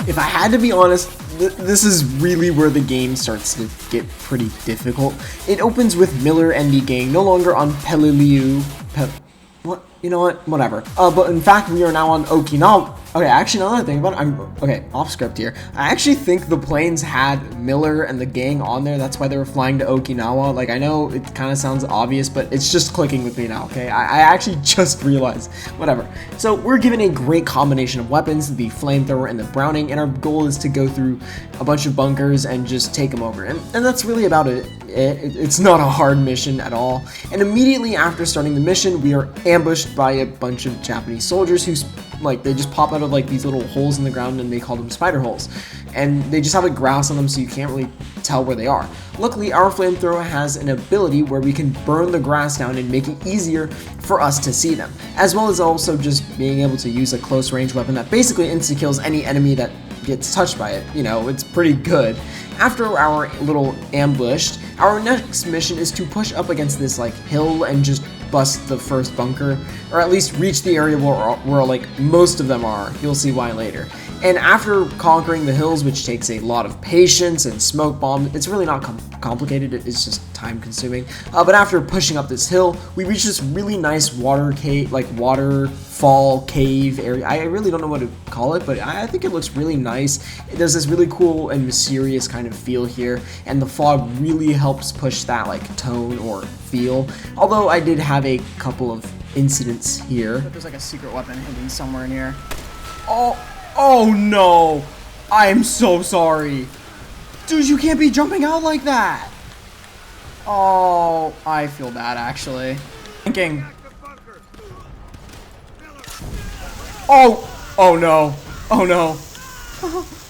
If I had to be honest, this is really where the game starts to get pretty difficult. It opens with Miller and the gang no longer on Peleliu. What? You know what? Whatever. But in fact, we are now on Okinawa. Okay, actually, now that I think about it, okay, off script here. I actually think the planes had Miller and the gang on there. That's why they were flying to Okinawa. Like, I know it kind of sounds obvious, but it's just clicking with me now, okay? I actually just realized. Whatever. So, we're given a great combination of weapons, the flamethrower and the Browning, and our goal is to go through a bunch of bunkers and just take them over. And that's really about it. It's not a hard mission at all. And immediately after starting the mission, we are ambushed by a bunch of Japanese soldiers who, like, they just pop out of like these little holes in the ground, and they call them spider holes, and they just have like grass on them, so you can't really tell where they are. Luckily, our flamethrower has an ability where we can burn the grass down and make it easier for us to see them, as well as also just being able to use a close range weapon that basically insta-kills any enemy that gets touched by it. You know, it's pretty good. After our little ambush, our next mission is to push up against this like hill and just bust the first bunker, or at least reach the area where like most of them are. You'll see why later. And after conquering the hills, which takes a lot of patience and smoke bomb, it's really not complicated, it's just time consuming. But after pushing up this hill, we reach this really nice waterfall cave area. I really don't know what to call it, but I think it looks really nice. There's this really cool and mysterious kind of feel here, and the fog really helps push that like tone or feel. Although I did have a couple of incidents here. There's like a secret weapon hidden somewhere in here. Oh no! I am so sorry. Dude, you can't be jumping out like that! Oh, I feel bad actually. Thinking. Oh no. Oh no.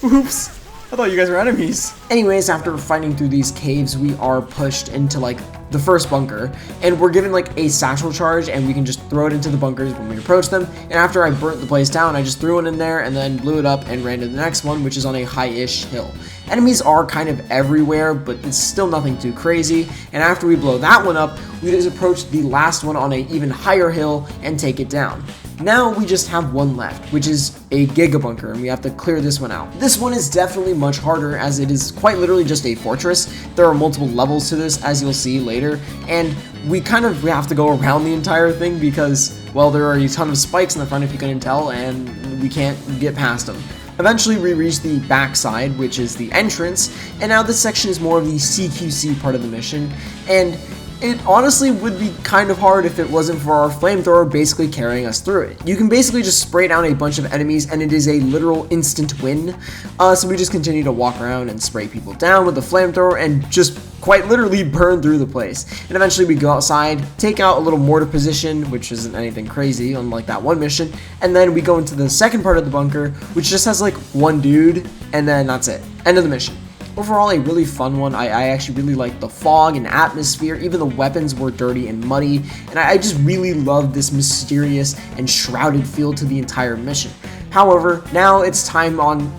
Oops. I thought you guys were enemies. Anyways, after fighting through these caves, we are pushed into like the first bunker, and we're given like a satchel charge, and we can just throw it into the bunkers when we approach them. And after I burnt the place down, I just threw it in there and then blew it up and ran to the next one, which is on a high-ish hill. Enemies are kind of everywhere, but it's still nothing too crazy. And after we blow that one up, we just approach the last one on an even higher hill and take it down. Now we just have one left, which is a Giga Bunker, and we have to clear this one out. This one is definitely much harder, as it is quite literally just a fortress. There are multiple levels to this, as you'll see later, and we kind of have to go around the entire thing because, well, there are a ton of spikes in the front if you couldn't tell, and we can't get past them. Eventually we reach the backside, which is the entrance, and now this section is more of the CQC part of the mission, and it honestly would be kind of hard if it wasn't for our flamethrower basically carrying us through it. You can basically just spray down a bunch of enemies and it is a literal instant win. So we just continue to walk around and spray people down with the flamethrower and just quite literally burn through the place. And eventually we go outside, take out a little mortar position, which isn't anything crazy unlike that one mission, and then we go into the second part of the bunker, which just has like one dude, and then that's it. End of the mission. Overall, a really fun one. I actually really liked the fog and atmosphere. Even the weapons were dirty and muddy, and I just really loved this mysterious and shrouded feel to the entire mission. However, now it's time on...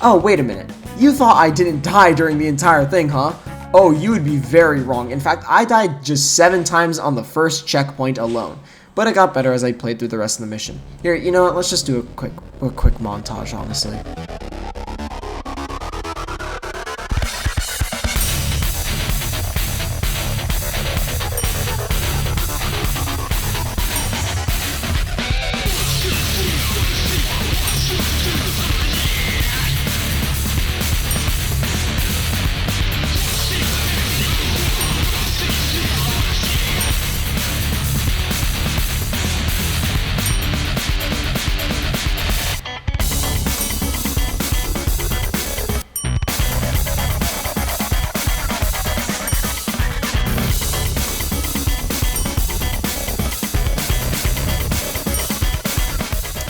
Oh, wait a minute. You thought I didn't die during the entire thing, huh? Oh, you would be very wrong. In fact, I died just 7 times on the first checkpoint alone. But it got better as I played through the rest of the mission. Here, you know what? Let's just do a quick montage, honestly.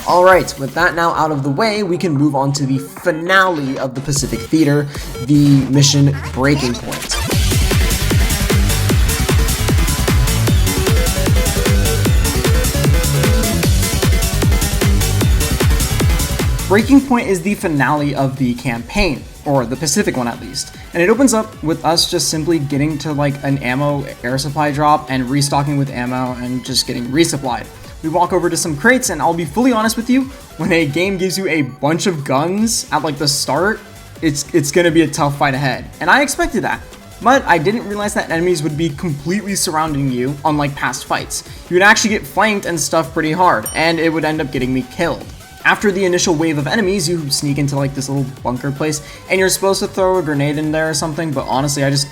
Alright, with that now out of the way, we can move on to the finale of the Pacific Theater, the mission Breaking Point. Breaking Point is the finale of the campaign, or the Pacific one at least, and it opens up with us just simply getting to like an ammo air supply drop and restocking with ammo and just getting resupplied. We walk over to some crates, and I'll be fully honest with you, when a game gives you a bunch of guns at like the start, it's gonna be a tough fight ahead, and I expected that. But I didn't realize that enemies would be completely surrounding you, unlike past fights. You would actually get flanked and stuff pretty hard, and it would end up getting me killed. After the initial wave of enemies, you sneak into like this little bunker place, and you're supposed to throw a grenade in there or something, but honestly, I just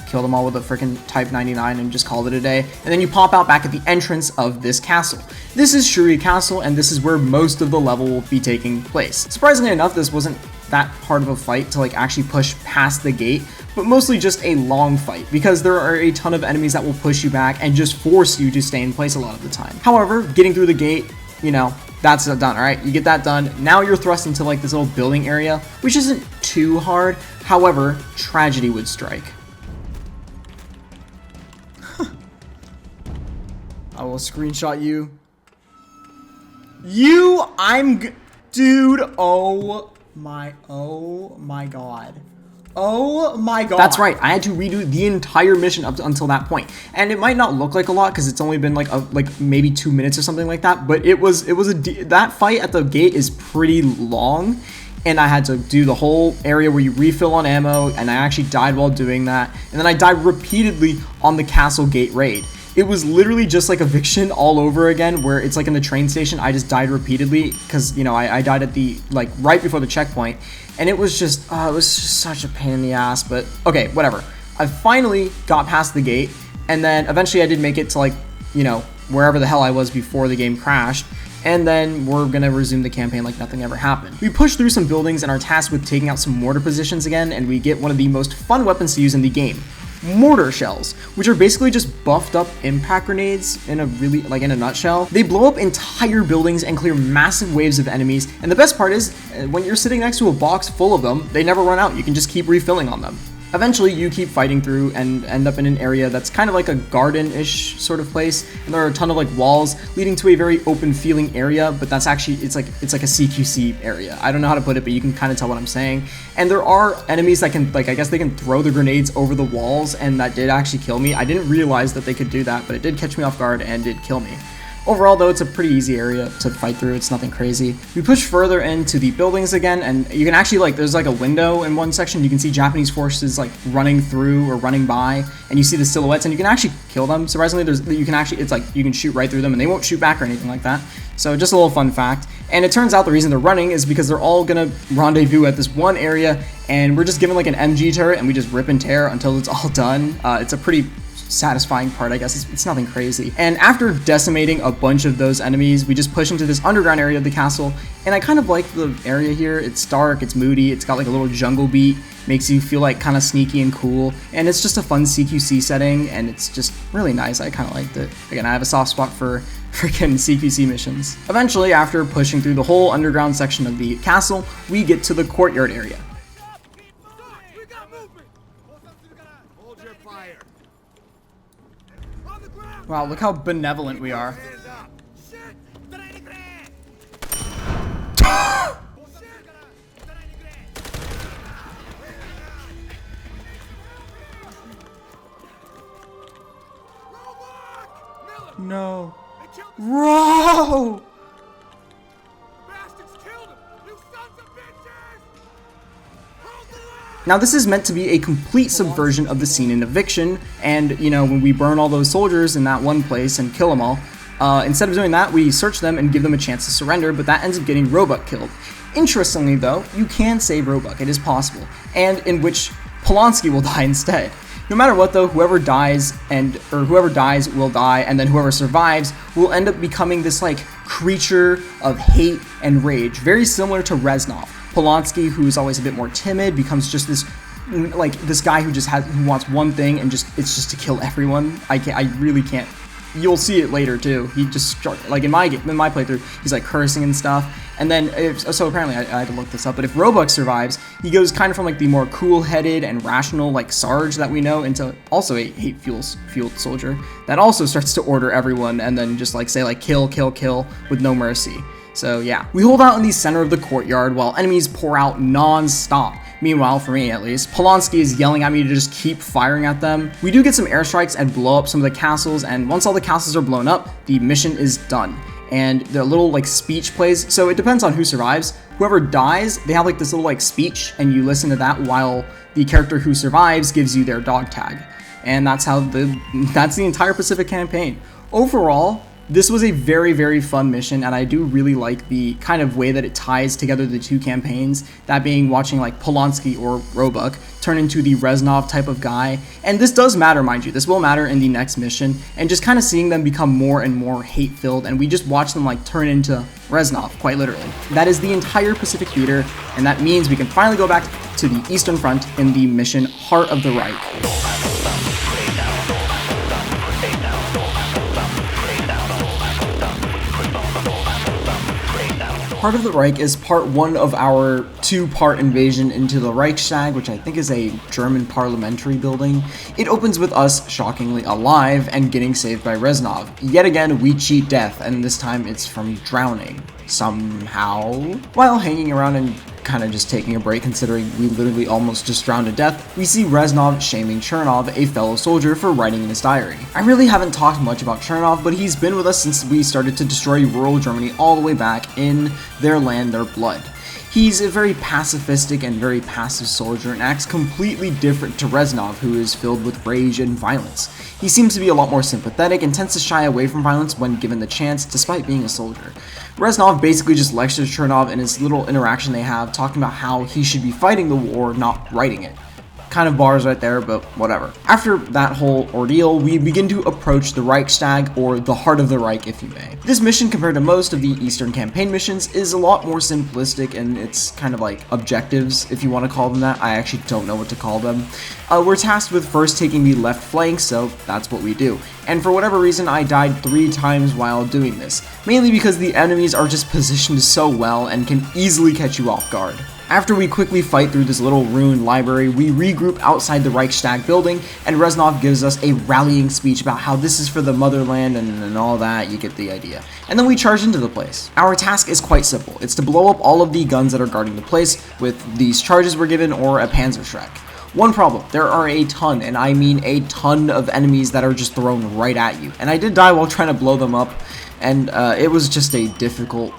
killed them all with a freaking Type 99 and just called it a day. And then you pop out back at the entrance of this castle. This is Shuri Castle, and this is where most of the level will be taking place. Surprisingly enough, this wasn't that hard of a fight to like actually push past the gate, but mostly just a long fight, because there are a ton of enemies that will push you back and just force you to stay in place a lot of the time. However, getting through the gate, you know, that's done, alright? You get that done. Now you're thrust into like this little building area, which isn't too hard. However, tragedy would strike. I will screenshot you. Dude, oh my god. Oh my god. That's right, I had to redo the entire mission up until that point. And it might not look like a lot because it's only been like maybe 2 minutes or something like that, but that fight at the gate is pretty long, and I had to do the whole area where you refill on ammo, and I actually died while doing that. And then I died repeatedly on the castle gate raid. It was literally just like Eviction all over again, where it's like in the train station, I just died repeatedly because, you know, I died at the, like, right before the checkpoint, and it was just such a pain in the ass, but okay, whatever. I finally got past the gate, and then eventually I did make it to, like, you know, wherever the hell I was before the game crashed, and then we're gonna resume the campaign like nothing ever happened. We push through some buildings and are tasked with taking out some mortar positions again, and we get one of the most fun weapons to use in the game. Mortar shells, which are basically just buffed up impact grenades in a nutshell. They blow up entire buildings and clear massive waves of enemies, and the best part is, when you're sitting next to a box full of them, they never run out. You can just keep refilling on them. Eventually, you keep fighting through and end up in an area that's kind of like a garden-ish sort of place, and there are a ton of like walls leading to a very open feeling area, but that's actually, it's like a CQC area. I don't know how to put it, but you can kind of tell what I'm saying. And there are enemies that can, like, I guess they can throw the grenades over the walls, and that did actually kill me. I didn't realize that they could do that, but it did catch me off guard and did kill me. Overall, though, it's a pretty easy area to fight through. It's nothing crazy. We push further into the buildings again, and you can actually, like, there's like a window in one section. You can see Japanese forces like running through or running by, and you see the silhouettes, and you can actually kill them. Surprisingly, it's like you can shoot right through them, and they won't shoot back or anything like that. So just a little fun fact. And it turns out the reason they're running is because they're all gonna rendezvous at this one area, and we're just given like an MG turret, and we just rip and tear until it's all done. It's a pretty satisfying part, I guess. It's nothing crazy. And after decimating a bunch of those enemies, we just push into this underground area of the castle, and I kind of like the area here. It's dark, it's moody, it's got like a little jungle beat, makes you feel like kind of sneaky and cool, and it's just a fun CQC setting, and it's just really nice. I kind of liked it. Again, I have a soft spot for freaking CQC missions. Eventually, after pushing through the whole underground section of the castle, we get to the courtyard area. Wow, look how benevolent we are. No. Bro! Now this is meant to be a complete subversion of the scene in Eviction, and you know, when we burn all those soldiers in that one place and kill them all, instead of doing that, we search them and give them a chance to surrender, but that ends up getting Roebuck killed. Interestingly though, you can save Roebuck, it is possible, and in which Polonsky will die instead. No matter what though, whoever dies will die, and then whoever survives will end up becoming this like creature of hate and rage, very similar to Reznov. Polonsky, who's always a bit more timid, becomes just this guy who wants one thing, and it's just to kill everyone. I really can't you'll see it later too. He just like in my playthrough, he's like cursing and stuff. And then so apparently I had to look this up, but if Roebuck survives, he goes kind of from like the more cool-headed and rational like Sarge that we know into also a hate-fueled soldier that also starts to order everyone and then just like say like kill, kill, kill with no mercy. So yeah, we hold out in the center of the courtyard while enemies pour out non-stop. Meanwhile, for me at least, Polonsky is yelling at me to just keep firing at them. We do get some airstrikes and blow up some of the castles, and once all the castles are blown up, the mission is done. And the little like speech plays, so it depends on who survives. Whoever dies, they have like this little like speech, and you listen to that while the character who survives gives you their dog tag. And that's the entire Pacific campaign. Overall, this was a very, very fun mission, and I do really like the kind of way that it ties together the two campaigns, that being watching like Polonsky or Roebuck turn into the Reznov type of guy. And this does matter, mind you, this will matter in the next mission, and just kind of seeing them become more and more hate-filled, and we just watch them like turn into Reznov, quite literally. That is the entire Pacific Theater, and that means we can finally go back to the Eastern Front in the mission Heart of the Reich. Heart of the Reich is part one of our two-part invasion into the Reichstag, which I think is a German parliamentary building. It opens with us shockingly alive and getting saved by Reznov. Yet again, we cheat death, and this time it's from drowning. Somehow. While hanging around and kind of just taking a break, considering we literally almost just drowned to death, we see Reznov shaming Chernov, a fellow soldier, for writing in his diary. I really haven't talked much about Chernov, but he's been with us since we started to destroy rural Germany all the way back in Their Land, Their Blood. He's a very pacifistic and very passive soldier and acts completely different to Reznov, who is filled with rage and violence. He seems to be a lot more sympathetic and tends to shy away from violence when given the chance, despite being a soldier. Reznov basically just lectures Chernov in his little interaction they have, talking about how he should be fighting the war, not writing it. Kind of bars right there, but whatever. After that whole ordeal, we begin to approach the Reichstag, or the Heart of the Reich if you may. This mission, compared to most of the Eastern Campaign missions, is a lot more simplistic in its kind of like objectives, if you want to call them that. I actually don't know what to call them. We're tasked with first taking the left flank, so that's what we do. And for whatever reason, I died 3 times while doing this, mainly because the enemies are just positioned so well and can easily catch you off guard. After we quickly fight through this little ruined library, we regroup outside the Reichstag building, and Reznov gives us a rallying speech about how this is for the motherland and all that. You get the idea. And then we charge into the place. Our task is quite simple. It's to blow up all of the guns that are guarding the place with these charges we're given or a Panzerschreck. One problem, there are a ton, and I mean a ton of enemies that are just thrown right at you. And I did die while trying to blow them up, and it was just a difficult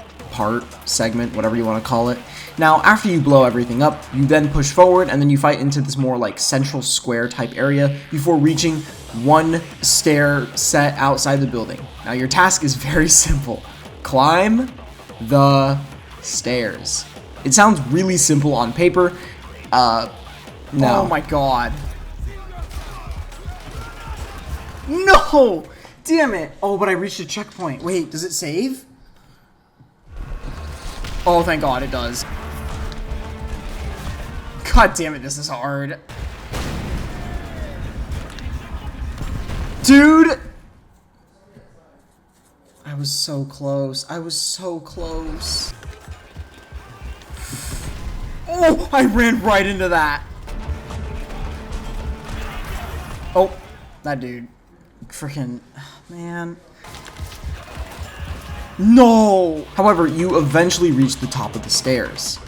segment, whatever you want to call it. Now, after you blow everything up, you then push forward, and then you fight into this more like central square type area before reaching one stair set outside the building. Now, your task is very simple. Climb the stairs. It sounds really simple on paper. No. Oh my god. No! Damn it! Oh, but I reached a checkpoint. Wait, does it save? Oh, thank god it does. God damn it, this is hard. Dude! I was so close. I was so close. Oh, I ran right into that. Oh, that dude. Freaking, man. No! However, you eventually reach the top of the stairs.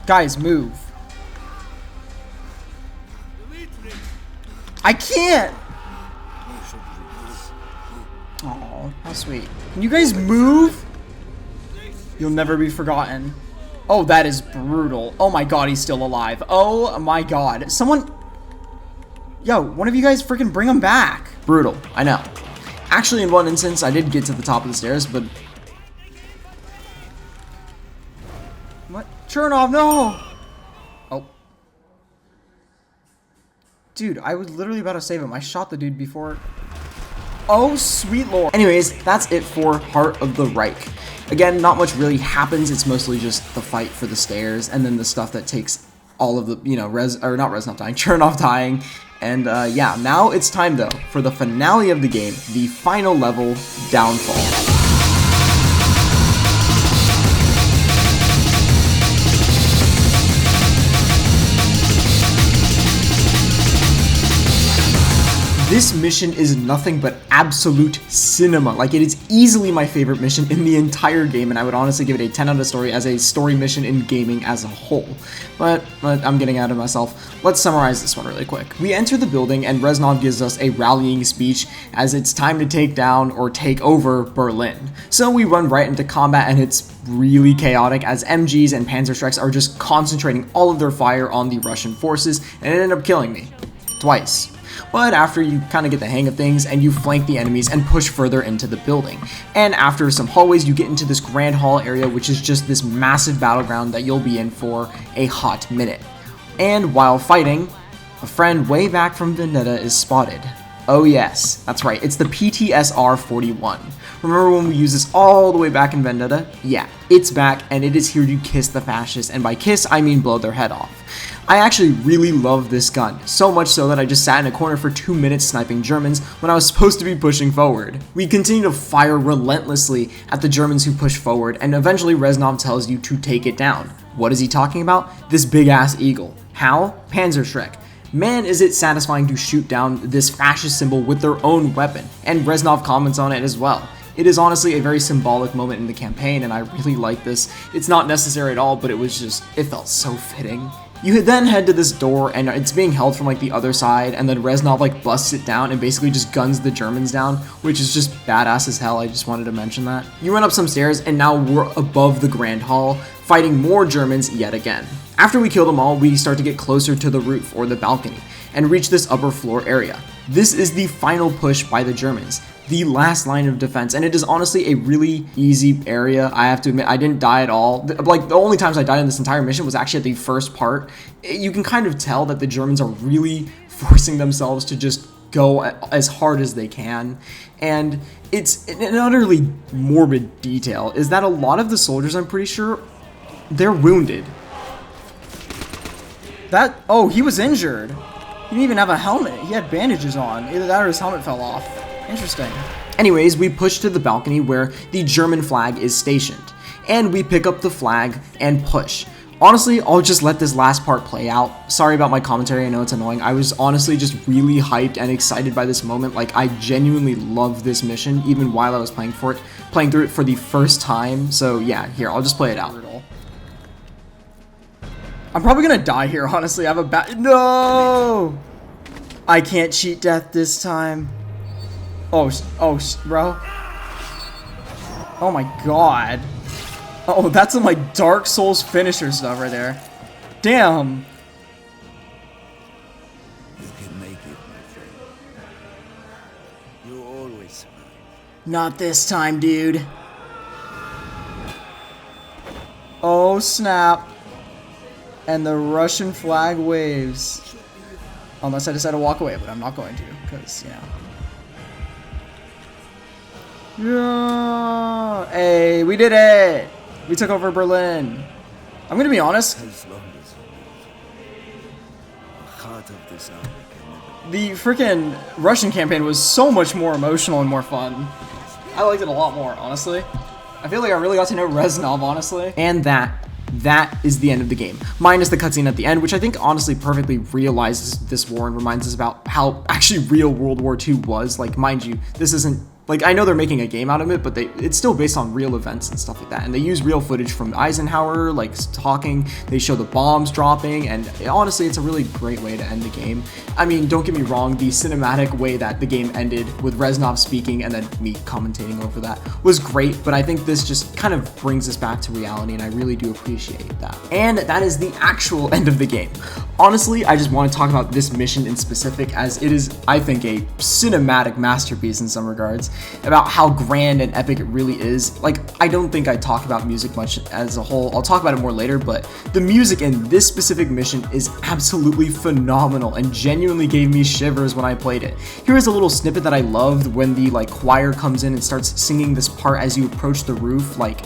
Guys, move. I can't! Oh, how sweet. Can you guys move? You'll never be forgotten. Oh, that is brutal. Oh my god, he's still alive. Oh my god. Someone... Yo, one of you guys freaking bring him back. Brutal, I know. Actually, in one instance, I did get to the top of the stairs, but... What? Chernov, no! Oh. Dude, I was literally about to save him. I shot the dude before... Oh, sweet lord. Anyways, that's it for Heart of the Reich. Again, not much really happens. It's mostly just the fight for the stairs and then the stuff that takes all of the, you know, Chernov dying. And yeah, now it's time though for the finale of the game, the final level, Downfall. This mission is nothing but absolute cinema. Like, it is easily my favorite mission in the entire game, and I would honestly give it a 10 out of story as a story mission in gaming as a whole. But I'm getting out of myself. Let's summarize this one really quick. We enter the building, and Reznov gives us a rallying speech as it's time to take down or take over Berlin. So we run right into combat, and it's really chaotic as MGs and Panzerschrecks are just concentrating all of their fire on the Russian forces, and it ended up killing me. Twice. But after you kind of get the hang of things and you flank the enemies and push further into the building. And after some hallways, you get into this grand hall area, which is just this massive battleground that you'll be in for a hot minute. And while fighting, a friend way back from Vendetta is spotted. Oh yes, that's right, it's the PTSR-41. Remember when we used this all the way back in Vendetta? Yeah, it's back and it is here to kiss the fascists, and by kiss I mean blow their head off. I actually really love this gun, so much so that I just sat in a corner for 2 minutes sniping Germans when I was supposed to be pushing forward. We continue to fire relentlessly at the Germans who push forward, and eventually Reznov tells you to take it down. What is he talking about? This big ass eagle. How? Panzerschreck. Man, is it satisfying to shoot down this fascist symbol with their own weapon, and Reznov comments on it as well. It is honestly a very symbolic moment in the campaign, and I really like this. It's not necessary at all, but it felt so fitting. You then head to this door, and it's being held from like the other side, and then Reznov like busts it down and basically just guns the Germans down, which is just badass as hell. I just wanted to mention that. You run up some stairs, and now we're above the Grand Hall, fighting more Germans yet again. After we kill them all, we start to get closer to the roof or the balcony, and reach this upper floor area. This is the final push by the Germans, the last line of defense, and it is honestly a really easy area. I have to admit, I didn't die at all. Like, the only times I died in this entire mission was actually at the first part. You can kind of tell that the Germans are really forcing themselves to just go as hard as they can, and it's an utterly morbid detail is that a lot of the soldiers, I'm pretty sure, they're wounded. Oh, he was injured. He didn't even have a helmet. He had bandages on. Either that or his helmet fell off. Interesting. Anyways, we push to the balcony where the German flag is stationed, and we pick up the flag and push. Honestly, I'll just let this last part play out. Sorry about my commentary, I know it's annoying. I was honestly just really hyped and excited by this moment. Like, I genuinely love this mission, even while I was playing through it for the first time. So yeah, here, I'll just play it out. I'm probably gonna die here, honestly. I have a no! I can't cheat death this time. Oh, bro. Oh my god. Oh, that's some like Dark Souls finisher stuff right there. Damn. You can make it, my friend. You always survive. Not this time, dude. Oh, snap. And the Russian flag waves. Unless I decide to walk away, but I'm not going to, because, you know. Yeah. Hey, we did it! We took over Berlin. I'm gonna be honest. As long as you live, the heart of this army can never. The freaking Russian campaign was so much more emotional and more fun. I liked it a lot more, honestly. I feel like I really got to know Reznov, honestly. And that is the end of the game, minus the cutscene at the end, which I think honestly perfectly realizes this war and reminds us about how actually real World War II was. Like, mind you, this isn't, like, I know they're making a game out of it, but it's still based on real events and stuff like that, and they use real footage from Eisenhower, like, talking, they show the bombs dropping, and honestly, it's a really great way to end the game. I mean, don't get me wrong, the cinematic way that the game ended with Reznov speaking and then me commentating over that was great, but I think this just kind of brings us back to reality, and I really do appreciate that. And that is the actual end of the game. Honestly, I just want to talk about this mission in specific, as it is, I think, a cinematic masterpiece in some regards. about how grand and epic it really is. Like, I don't think I talk about music much as a whole. I'll talk about it more later, but the music in this specific mission is absolutely phenomenal and genuinely gave me shivers when I played it. Here is a little snippet that I loved when the like choir comes in and starts singing this part as you approach the roof, like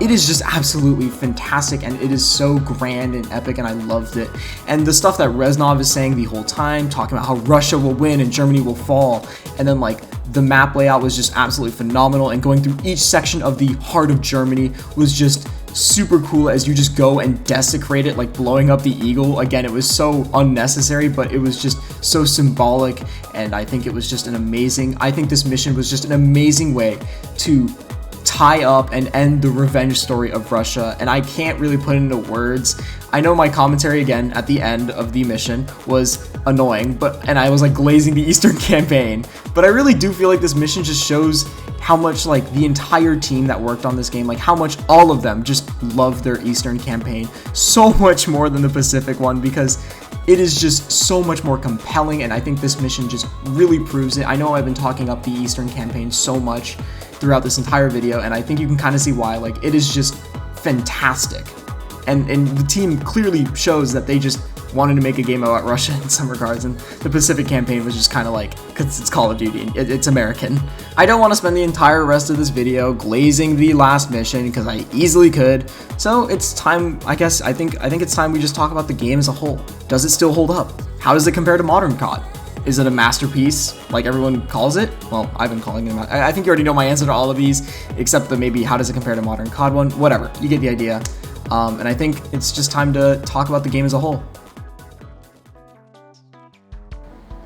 it is just absolutely fantastic, and it is so grand and epic, and I loved it. And the stuff that Reznov is saying the whole time, talking about how Russia will win and Germany will fall, and then like the map layout was just absolutely phenomenal, and going through each section of the heart of Germany was just super cool as you just go and desecrate it, like blowing up the eagle. Again, it was so unnecessary, but it was just so symbolic, and I think it was just I think this mission was just an amazing way to tie up and end the revenge story of Russia, and I can't really put it into words. I know my commentary again at the end of the mission was annoying, and I was like glazing the Eastern campaign, but I really do feel like this mission just shows how much like the entire team that worked on this game, like how much all of them just love their Eastern campaign so much more than the Pacific one, because it is just so much more compelling, and I think this mission just really proves it. I know I've been talking up the Eastern campaign so much throughout this entire video, and I think you can kind of see why. Like, it is just fantastic, and the team clearly shows that they just wanted to make a game about Russia in some regards, and the Pacific campaign was just kind of like, because it's Call of Duty, it's American. I don't want to spend the entire rest of this video glazing the last mission, because I easily could, so it's time, I think it's time we just talk about the game as a whole. Does it still hold up? How does it compare to modern COD? Is it a masterpiece like everyone calls it? Well, I've been calling it I think you already know my answer to all of these, except the maybe how does it compare to modern COD one? Whatever, you get the idea. And I think it's just time to talk about the game as a whole.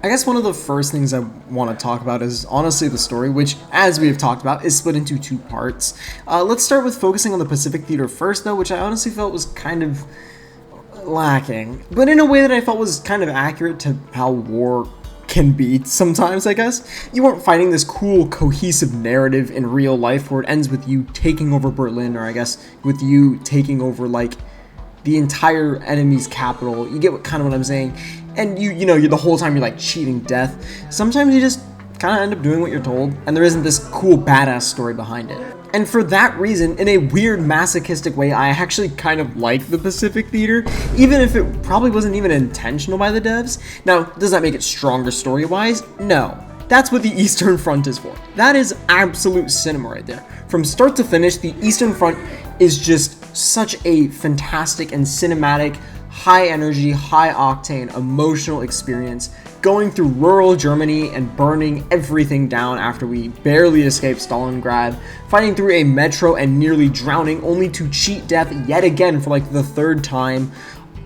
I guess one of the first things I want to talk about is honestly the story, which, as we have talked about, is split into two parts. Let's start with focusing on the Pacific Theater first, though, which I honestly felt was kind of lacking, but in a way that I felt was kind of accurate to how war can be sometimes, I guess. You weren't fighting this cool, cohesive narrative in real life where it ends with you taking over Berlin, or I guess with you taking over, like, the entire enemy's capital. You get kind of what I'm saying? And you know, the whole time you're, like, cheating death. Sometimes you just kind of end up doing what you're told, and there isn't this cool, badass story behind it. And for that reason, in a weird masochistic way, I actually kind of like the Pacific Theater, even if it probably wasn't even intentional by the devs. Now, does that make it stronger story-wise? No. That's what the Eastern Front is for. That is absolute cinema right there. From start to finish, the Eastern Front is just such a fantastic and cinematic, high energy, high octane, emotional experience, going through rural Germany and burning everything down after we barely escaped Stalingrad, fighting through a metro and nearly drowning, only to cheat death yet again for like the third time.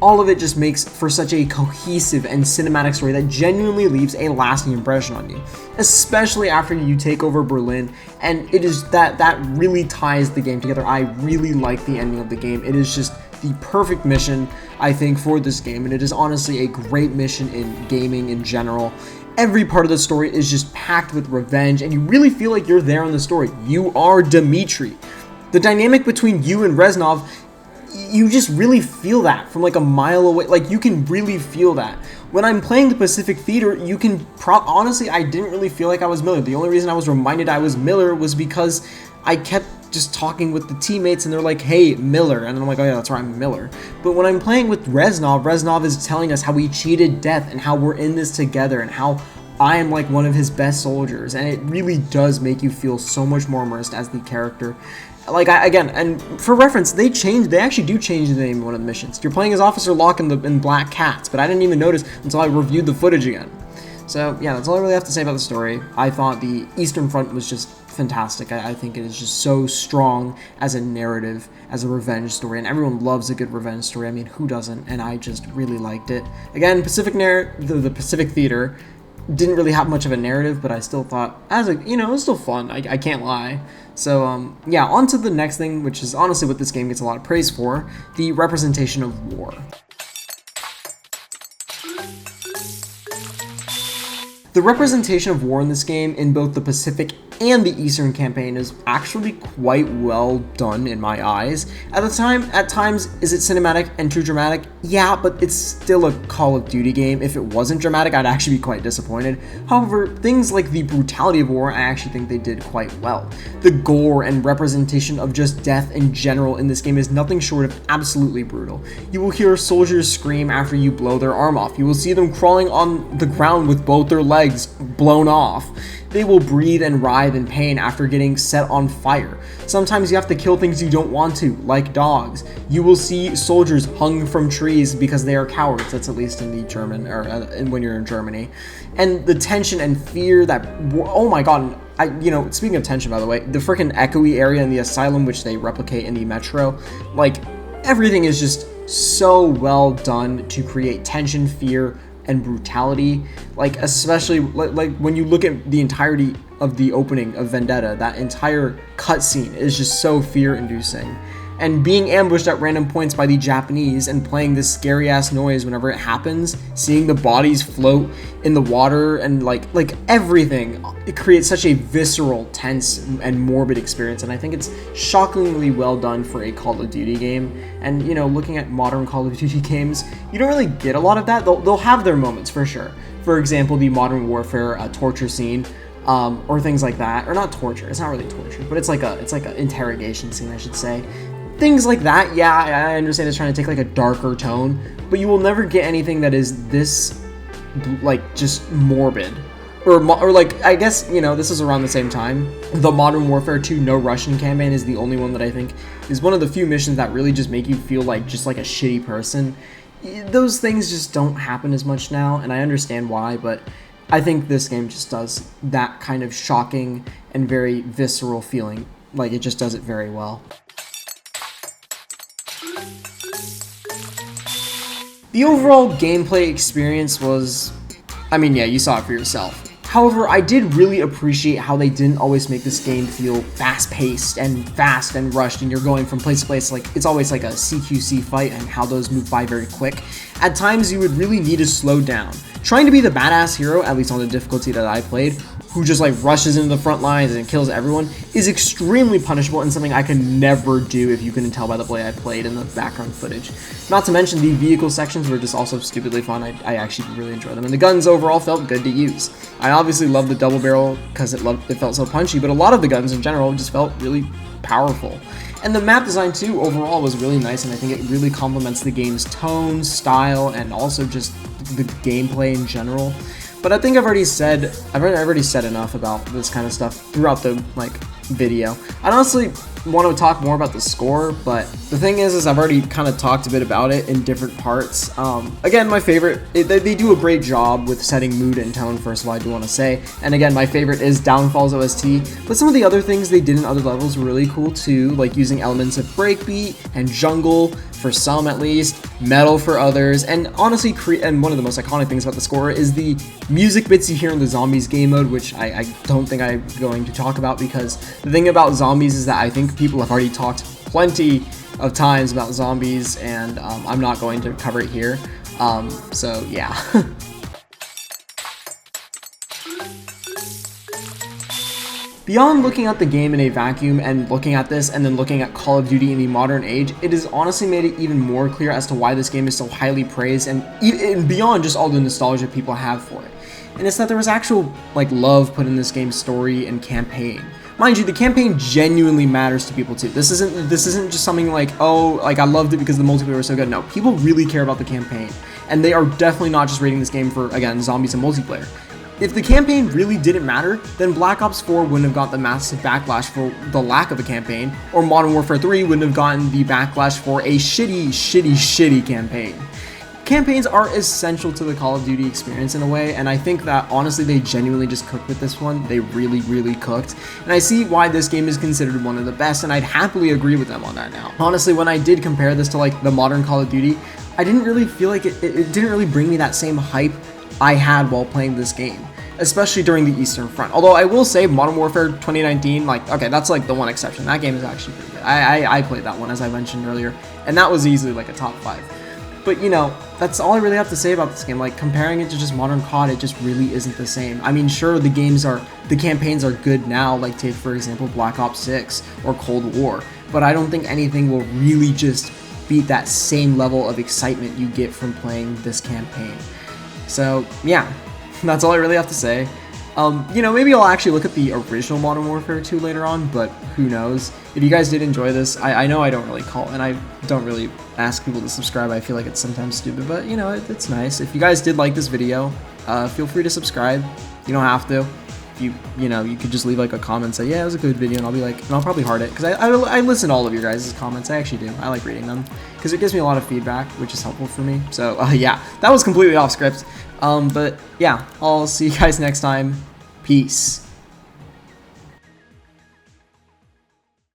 All of it just makes for such a cohesive and cinematic story that genuinely leaves a lasting impression on you, especially after you take over Berlin, and it is that really ties the game together. I really like the ending of the game. It is just the perfect mission, I think, for this game, and it is honestly a great mission in gaming in general. Every part of the story is just packed with revenge, and you really feel like you're there in the story. You are Dmitri. The dynamic between you and Reznov, you just really feel that from like a mile away. Like, you can really feel that. When I'm playing the Pacific Theater, you can honestly, I didn't really feel like I was Miller. The only reason I was reminded I was Miller was because I kept just talking with the teammates and they're like, hey, Miller, and I'm like, oh yeah, that's right, I'm Miller. But when I'm playing with Reznov, Reznov is telling us how he cheated death and how we're in this together and how I am like one of his best soldiers, and it really does make you feel so much more immersed as the character. Like, again, and for reference, they actually do change the name of one of the missions. You're playing as Officer Locke in Black Cats, but I didn't even notice until I reviewed the footage again. So yeah, that's all I really have to say about the story. I thought the Eastern Front was just fantastic. I think it is just so strong as a narrative, as a revenge story, and everyone loves a good revenge story. I mean, who doesn't? And I just really liked it. Again, the Pacific Theater didn't really have much of a narrative, but I still thought, it was still fun. I can't lie. So yeah, on to the next thing, which is honestly what this game gets a lot of praise for: the representation of war. The representation of war in this game in both the Pacific and the Eastern campaign is actually quite well done in my eyes. At times, is it cinematic and too dramatic? Yeah, but it's still a Call of Duty game. If it wasn't dramatic, I'd actually be quite disappointed. However, things like the brutality of war, I actually think they did quite well. The gore and representation of just death in general in this game is nothing short of absolutely brutal. You will hear soldiers scream after you blow their arm off. You will see them crawling on the ground with both their legs blown off. They will breathe and writhe in pain after getting set on fire. Sometimes you have to kill things you don't want to, like dogs. You will see soldiers hung from trees because they are cowards. That's at least in the German, or when you're in Germany. And the tension and fear that, oh my god, speaking of tension, by the way, the freaking echoey area in the asylum, which they replicate in the metro, like, everything is just so well done to create tension, fear, and brutality. Like, especially like when you look at the entirety of the opening of Vendetta, that entire cutscene is just so fear-inducing. And being ambushed at random points by the Japanese and playing this scary ass noise whenever it happens, seeing the bodies float in the water, and like everything, it creates such a visceral, tense, and morbid experience. And I think it's shockingly well done for a Call of Duty game. And looking at modern Call of Duty games, you don't really get a lot of that. They'll have their moments for sure. For example, the Modern Warfare torture scene, or things like that. Or not torture. It's not really torture, but it's like a interrogation scene, I should say. Things like that, yeah, I understand it's trying to take like a darker tone, but you will never get anything that is this, like, just morbid. Or like, I guess, this is around the same time. The Modern Warfare 2 No Russian campaign is the only one that I think is one of the few missions that really just make you feel like just like a shitty person. Those things just don't happen as much now, and I understand why, but I think this game just does that kind of shocking and very visceral feeling. Like, it just does it very well. The overall gameplay experience was, yeah, you saw it for yourself. However, I did really appreciate how they didn't always make this game feel fast-paced and fast and rushed, and you're going from place to place. Like, it's always like a CQC fight, and how those move by very quick. At times, you would really need to slow down. Trying to be the badass hero, at least on the difficulty that I played, who just like rushes into the front lines and kills everyone, is extremely punishable and something I could never do, if you couldn't tell by the way I played in the background footage. Not to mention the vehicle sections were just also stupidly fun. I actually really enjoyed them, and the guns overall felt good to use. I obviously loved the double barrel because it felt so punchy, but a lot of the guns in general just felt really powerful. And the map design too overall was really nice, and I think it really complements the game's tone, style, and also just the gameplay in general. But I think I've already said enough about this kind of stuff throughout the video. I honestly want to talk more about the score, but the thing is I've already kind of talked a bit about it in different parts. Again, my favorite, they do a great job with setting mood and tone, first of all, I do want to say. And again, my favorite is Downfall's OST, but some of the other things they did in other levels were really cool too, like using elements of breakbeat and jungle, for some at least, metal for others, and honestly, and one of the most iconic things about the score is the music bits you hear in the Zombies game mode, which I don't think I'm going to talk about, because the thing about Zombies is that I think people have already talked plenty of times about Zombies, and I'm not going to cover it here, so yeah. Beyond looking at the game in a vacuum and looking at this and then looking at Call of Duty in the modern age, it has honestly made it even more clear as to why this game is so highly praised, and beyond just all the nostalgia people have for it. And it's that there was actual love put in this game's story and campaign. Mind you, the campaign genuinely matters to people too. This isn't just something I loved it because the multiplayer was so good. No, people really care about the campaign, and they are definitely not just rating this game for, again, zombies and multiplayer. If the campaign really didn't matter, then Black Ops 4 wouldn't have got the massive backlash for the lack of a campaign, or Modern Warfare 3 wouldn't have gotten the backlash for a shitty campaign. Campaigns are essential to the Call of Duty experience in a way, and I think that honestly they genuinely just cooked with this one. They really cooked, and I see why this game is considered one of the best, and I'd happily agree with them on that now. Honestly, when I did compare this to the modern Call of Duty, I didn't really feel like it didn't really bring me that same hype I had while playing this game, especially during the Eastern Front. Although I will say Modern Warfare 2019, okay, that's the one exception. That game is actually pretty good. I played that one, as I mentioned earlier, and that was easily a top 5. But you know, that's all I really have to say about this game. Like, comparing it to just modern COD, it just really isn't the same. I mean, sure, the campaigns are good now, like take for example Black Ops 6 or Cold War, but I don't think anything will really just beat that same level of excitement you get from playing this campaign. So yeah, that's all I really have to say. You know, maybe I'll actually look at the original Modern Warfare 2 later on, but who knows. If you guys did enjoy this, I know I don't really call, and I don't really ask people to subscribe. I feel like it's sometimes stupid, but you know, it's nice. If you guys did like this video, feel free to subscribe. You don't have to. If you know, you could just leave like a comment and say, yeah, it was a good video, and I'll be like, and I'll probably heart it, because I listen to all of your guys' comments. I actually do. I like reading them, because it gives me a lot of feedback, which is helpful for me. So yeah, that was completely off script. But yeah, I'll see you guys next time. Peace.